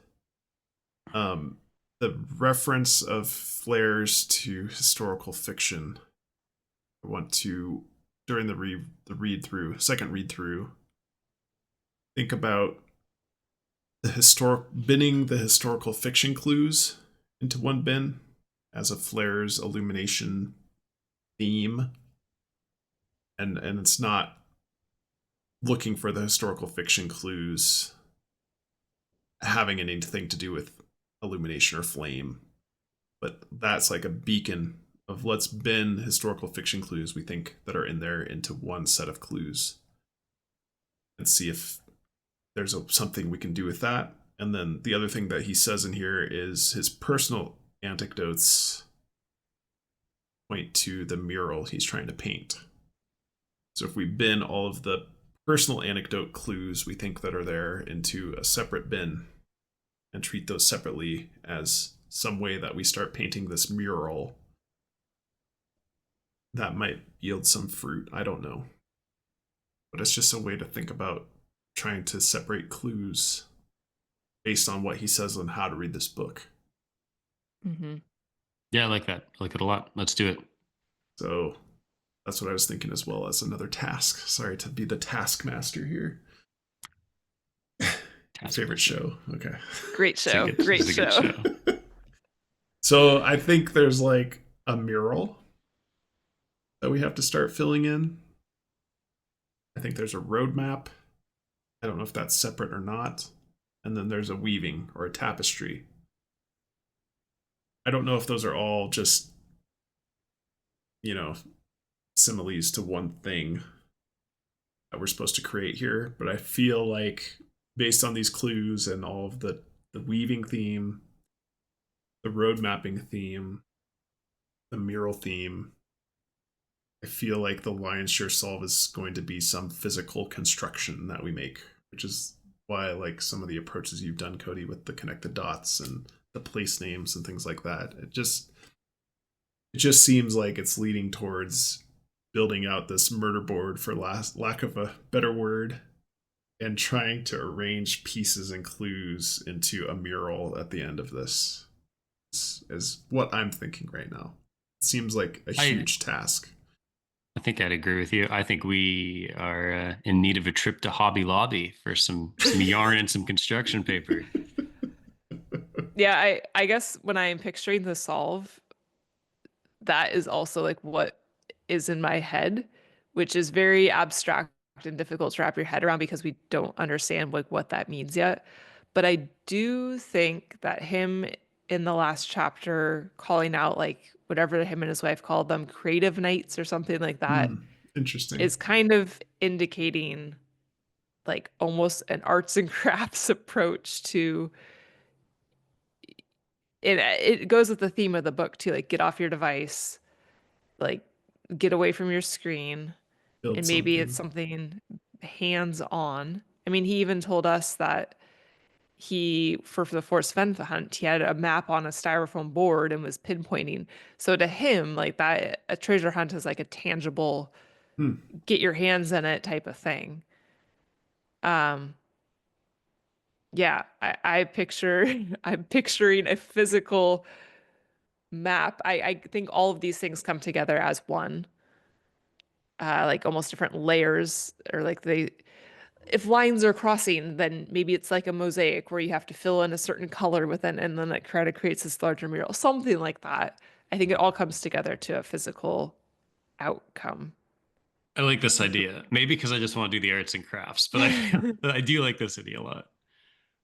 The reference of flares to historical fiction. I want to, during the second read through, think about binning the historical fiction clues into one bin as a flares illumination theme, and it's not looking for the historical fiction clues having anything to do with illumination or flame, but that's like a beacon of let's bin historical fiction clues we think that are in there into one set of clues and see if there's something we can do with that. And then the other thing that he says in here is his personal anecdotes point to the mural he's trying to paint. So if we bin all of the personal anecdote clues we think that are there into a separate bin and treat those separately as some way that we start painting this mural, that might yield some fruit. I don't know. But it's just a way to think about trying to separate clues based on what he says on how to read this book. Mm-hmm. Yeah, I like that. I like it a lot. Let's do it. So that's what I was thinking as well as another task. Sorry to be the taskmaster here. Favorite show. Okay. Great show. Great show. So I think there's like a mural that we have to start filling in. I think there's a roadmap. I don't know if that's separate or not. And then there's a weaving or a tapestry. I don't know if those are all just, similes to one thing that we're supposed to create here. But I feel like based on these clues and all of the weaving theme, the road mapping theme, the mural theme, I feel like the lion's share solve is going to be some physical construction that we make, which is why I like some of the approaches you've done, Cody, with the connect the dots and the place names and things like that. It just seems like it's leading towards building out this murder board, for lack of a better word, and trying to arrange pieces and clues into a mural at the end of this is what I'm thinking right now. It seems like a huge task. I think I'd agree with you. I think we are in need of a trip to Hobby Lobby for some yarn and some construction paper. Yeah, I guess when I am picturing the solve, that is also like what is in my head, which is very abstract and difficult to wrap your head around because we don't understand like what that means yet. But I do think that him in the last chapter calling out like whatever him and his wife called them, creative nights or something like that, Interesting. is kind of indicating like almost an arts and crafts approach to it. It goes with the theme of the book too, like get off your device, like get away from your screen, Build and maybe it's something. something hands-on. I mean, he even told us that for the Forrest Fenn hunt, he had a map on a styrofoam board and was pinpointing. So to him, like that, a treasure hunt is like a tangible, Hmm. get your hands in it type of thing. Um, yeah, I picture, I'm picturing a physical map. I think all of these things come together as one, like almost different layers, or like if lines are crossing, then maybe it's like a mosaic where you have to fill in a certain color within, and then it kind of creates this larger mural, something like that. I think it all comes together to a physical outcome. I like this idea. Maybe because I just want to do the arts and crafts, but I do like this idea a lot.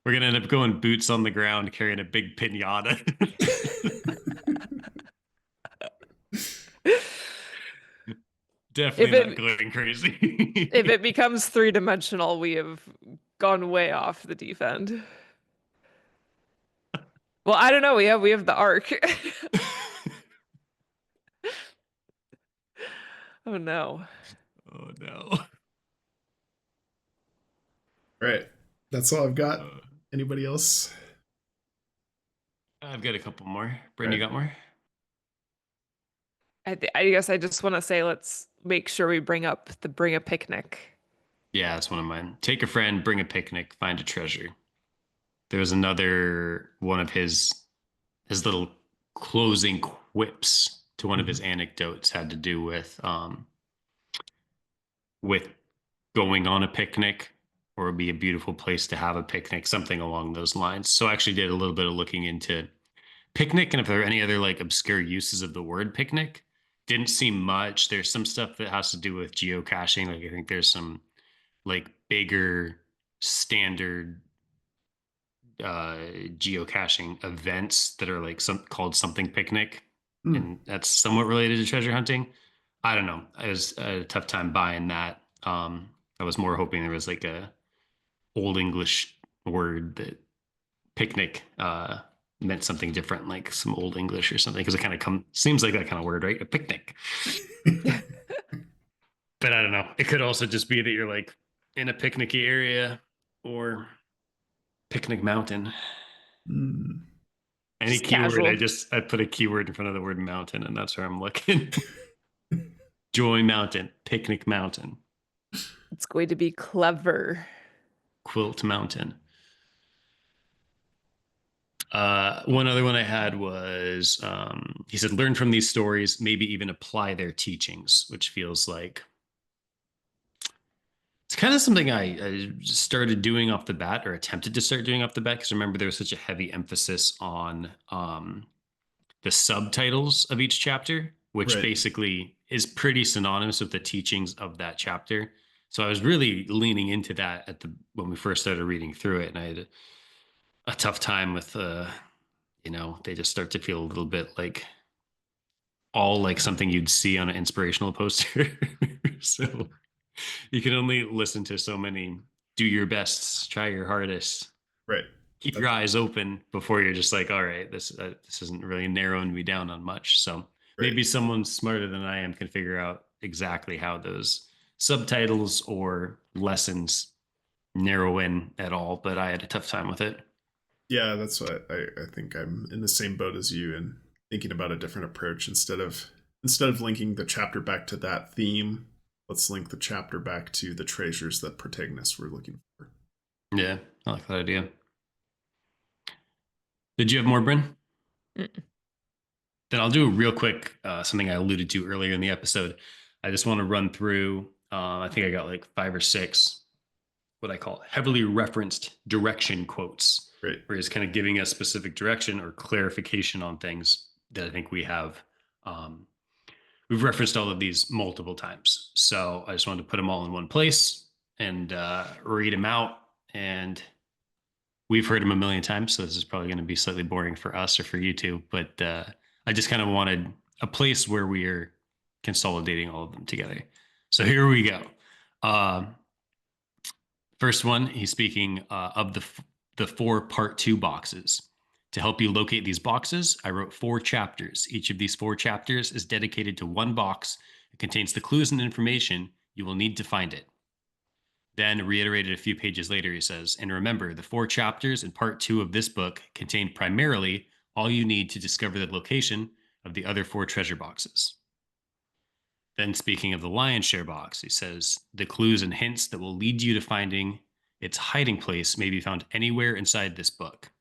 We're gonna end up going boots on the ground, carrying a big pinata. If Definitely not it going if crazy. it becomes three-dimensional, we have gone way off the deep end. Well, I don't know. We have the arc. Oh no. Oh no. Right. That's all I've got. Uh, Anybody else? I've got a couple more. Bryn, you Right. got more? I guess I just want to say let's make sure we bring a picnic. Yeah, that's one of mine. Take a friend, bring a picnic, find a treasure. There was another one of his little closing quips to one of his Mhm. anecdotes had to do with going on a picnic, or it'd be a beautiful place to have a picnic, something along those lines. So I actually did a little bit of looking into picnic and if there are any other like obscure uses of the word picnic. Didn't seem much. There's some stuff that has to do with geocaching. Like I think there's some like bigger standard geocaching events that are like some called something picnic, Hmm. and that's somewhat related to treasure hunting. I don't know. I was a tough time buying that. I was more hoping there was like a old English word that picnic meant something different, like some old English or something, because it kind of seems like that kind of word, right? A picnic. But I don't know. It could also just be that you're like in a picnicky area or picnic mountain. Hmm. Any Just keyword, casual. I put a keyword in front of the word mountain, and that's where I'm looking. Joy Mountain, Picnic Mountain, It's going to be clever. Quilt Mountain. One other one I had was he said, learn from these stories, maybe even apply their teachings, which feels like it's kind of something I started doing off the bat or attempted to start doing off the bat because remember there was such a heavy emphasis on the subtitles of each chapter, which Right. basically is pretty synonymous with the teachings of that chapter. So I was really leaning into that when we first started reading through it, and I had a tough time with they just start to feel a little bit like all like something you'd see on an inspirational poster. So you can only listen to so many do your best, try your hardest, Right. keep That, your eyes open before you're just like, all right, this isn't really narrowing me down on much. So right. maybe someone smarter than I am can figure out exactly how those subtitles or lessons narrow in at all. But I had a tough time with it. Yeah, that's what I think I'm in the same boat as you and thinking about a different approach instead of linking the chapter back to that theme, let's link the chapter back to the treasures that protagonists were looking for. Yeah, I like that idea. Did you have more, Bryn? Mm. Then I'll do a real quick something I alluded to earlier in the episode. I just want to run through. I think I got like 5 or 6 what I call heavily referenced direction quotes, Right. where he's kind of giving us specific direction or clarification on things that I think we have. Um, we've referenced all of these multiple times, so I just wanted to put them all in one place and read them out, and we've heard them a million times, so this is probably going to be slightly boring for us or for you two. But I just kind of wanted a place where we are consolidating all of them together. So here we go. First one, he's speaking of the 4 part 2 boxes. To help you locate these boxes, I wrote 4 chapters. Each of these 4 chapters is dedicated to one box. It contains the clues and information you will need to find it. Then, reiterated a few pages later, he says, and remember, the 4 chapters in part 2 of this book contain primarily all you need to discover the location of the other 4 treasure boxes. Then, speaking of the lion's share box, he says, the clues and hints that will lead you to finding its hiding place may be found anywhere inside this book.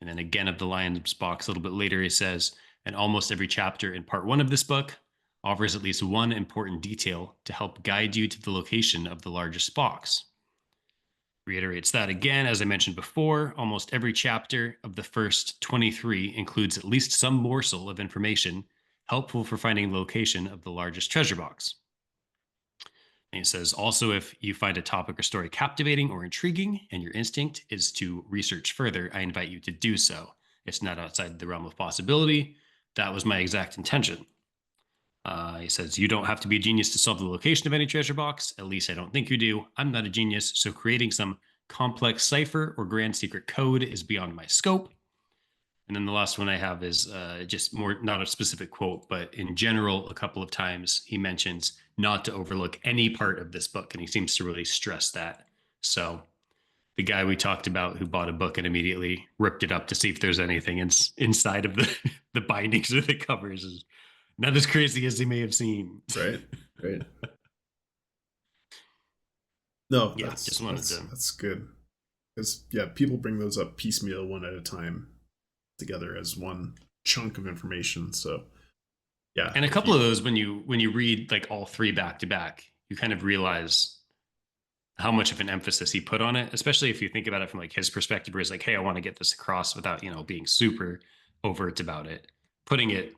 And then again of the lion's box a little bit later, he says, and almost every chapter in part 1 of this book offers at least one important detail to help guide you to the location of the largest box. Reiterates that again, as I mentioned before, almost every chapter of the first 23 includes at least some morsel of information helpful for finding the location of the largest treasure box. And he says, also, if you find a topic or story captivating or intriguing and your instinct is to research further, I invite you to do so. It's not outside the realm of possibility. That was my exact intention. He says, you don't have to be a genius to solve the location of any treasure box. At least I don't think you do. I'm not a genius, so creating some complex cipher or grand secret code is beyond my scope. And then the last one I have is just more, not a specific quote, but in general, a couple of times he mentions not to overlook any part of this book. And he seems to really stress that. So the guy we talked about who bought a book and immediately ripped it up to see if there's anything inside of the bindings or the covers is not as crazy as he may have seemed. Right. No, yeah, that's good. Because, yeah, people bring those up piecemeal one at a time together as one chunk of information. So, yeah. And a couple of those, when you read like all 3 back to back, you kind of realize how much of an emphasis he put on it, especially if you think about it from like his perspective, where he's like, hey, I want to get this across without, being super overt about it. Putting it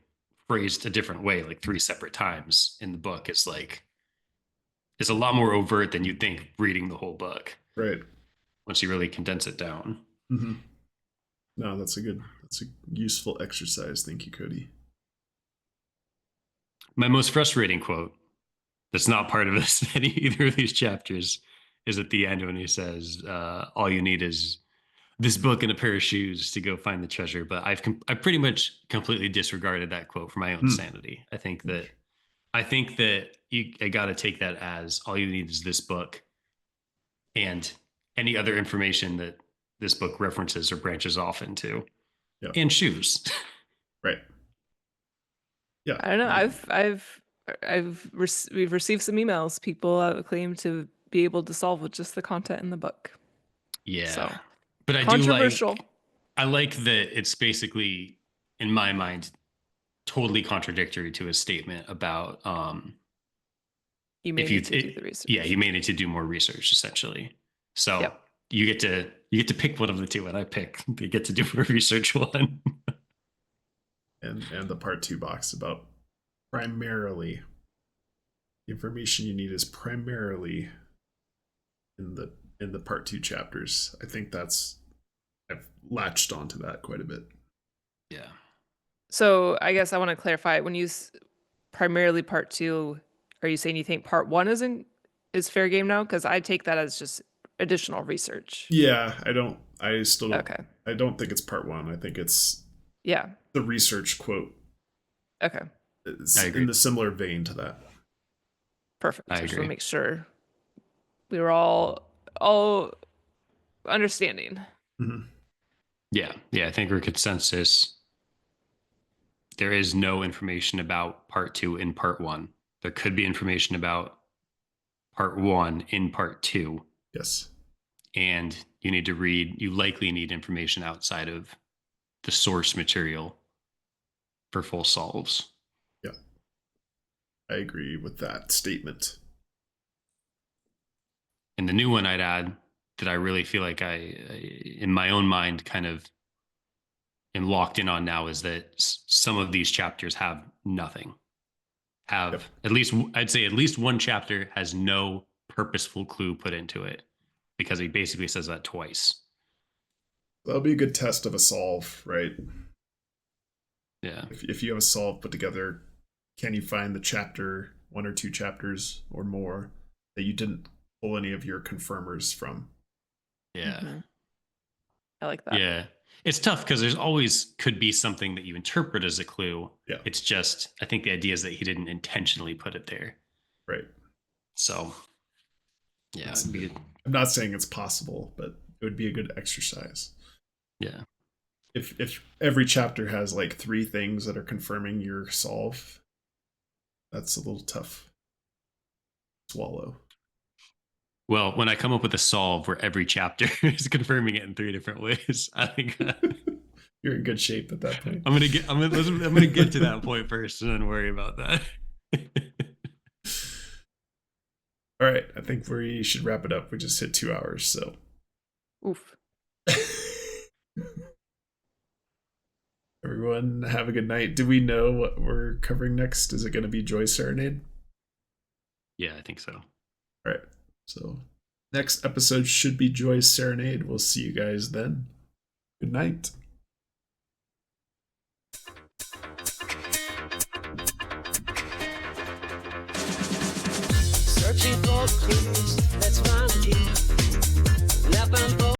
phrased a different way, like 3 separate times in the book, is a lot more overt than you'd think reading the whole book. Right. Once you really condense it down. Mm-hmm. No, that's a useful exercise. Thank you, Cody. My most frustrating quote that's not part of either of these chapters is at the end when he says, all you need is this book and a pair of shoes to go find the treasure. But I've pretty much completely disregarded that quote for my own sanity. I think that I got to take that as all you need is this book and any other information that this book references or branches off into, and shoes. Right. Yeah. I don't know. We've received some emails. People claim to be able to solve with just the content in the book. Yeah. So, but I controversial. I like that it's basically, in my mind, totally contradictory to his statement about you may need to do the research. Yeah, you may need to do more research, essentially. So you get to pick one of the 2, and I get to do more research one. and the part 2 box about primarily the information you need is primarily in the part 2 chapters. I think I've latched onto that quite a bit. Yeah. So I guess I want to clarify, when you primarily part 2, are you saying you think part 1 is fair game now? Because I take that as just additional research. Yeah, I still don't. Okay. I don't think it's part 1. I think it's the research quote. Okay. It's in the similar vein to that. Perfect. I just agree. want to make sure we were all understanding. Mm-hmm. Yeah, I think we're consensus. There is no information about part 2 in part 1. There could be information about part 1 in part 2. Yes. And you likely need information outside of the source material for full solves. Yeah. I agree with that statement. And the new one I'd add that I really feel like I in my own mind, kind of am locked in on now is that some of these chapters have nothing. At least, I'd say at least one chapter has no purposeful clue put into it, because he basically says that twice. That'll be a good test of a solve, right? Yeah. If you have a solve put together, can you find the chapter, 1 or 2 chapters or more, that you didn't pull any of your confirmers from? Yeah. Mhm. I like that. Yeah. It's tough because there's always could be something that you interpret as a clue. Yeah. It's just, I think the idea is that he didn't intentionally put it there. Right. So, yeah. I'm not saying it's possible, but it would be a good exercise. Yeah. If every chapter has like 3 things that are confirming your solve, that's a little tough to swallow. Well, when I come up with a solve where every chapter is confirming it in 3 different ways, I think you're in good shape at that point. I'm gonna get to that point first and then worry about that. All right, I think we should wrap it up. We just hit 2 hours, so. Oof. Everyone, have a good night. Do we know what we're covering next? Is it going to be Joy Serenade? Yeah, I think so. All right. So next episode should be Joy's Serenade. We'll see you guys then. Good night. Searching for clues, let's find you.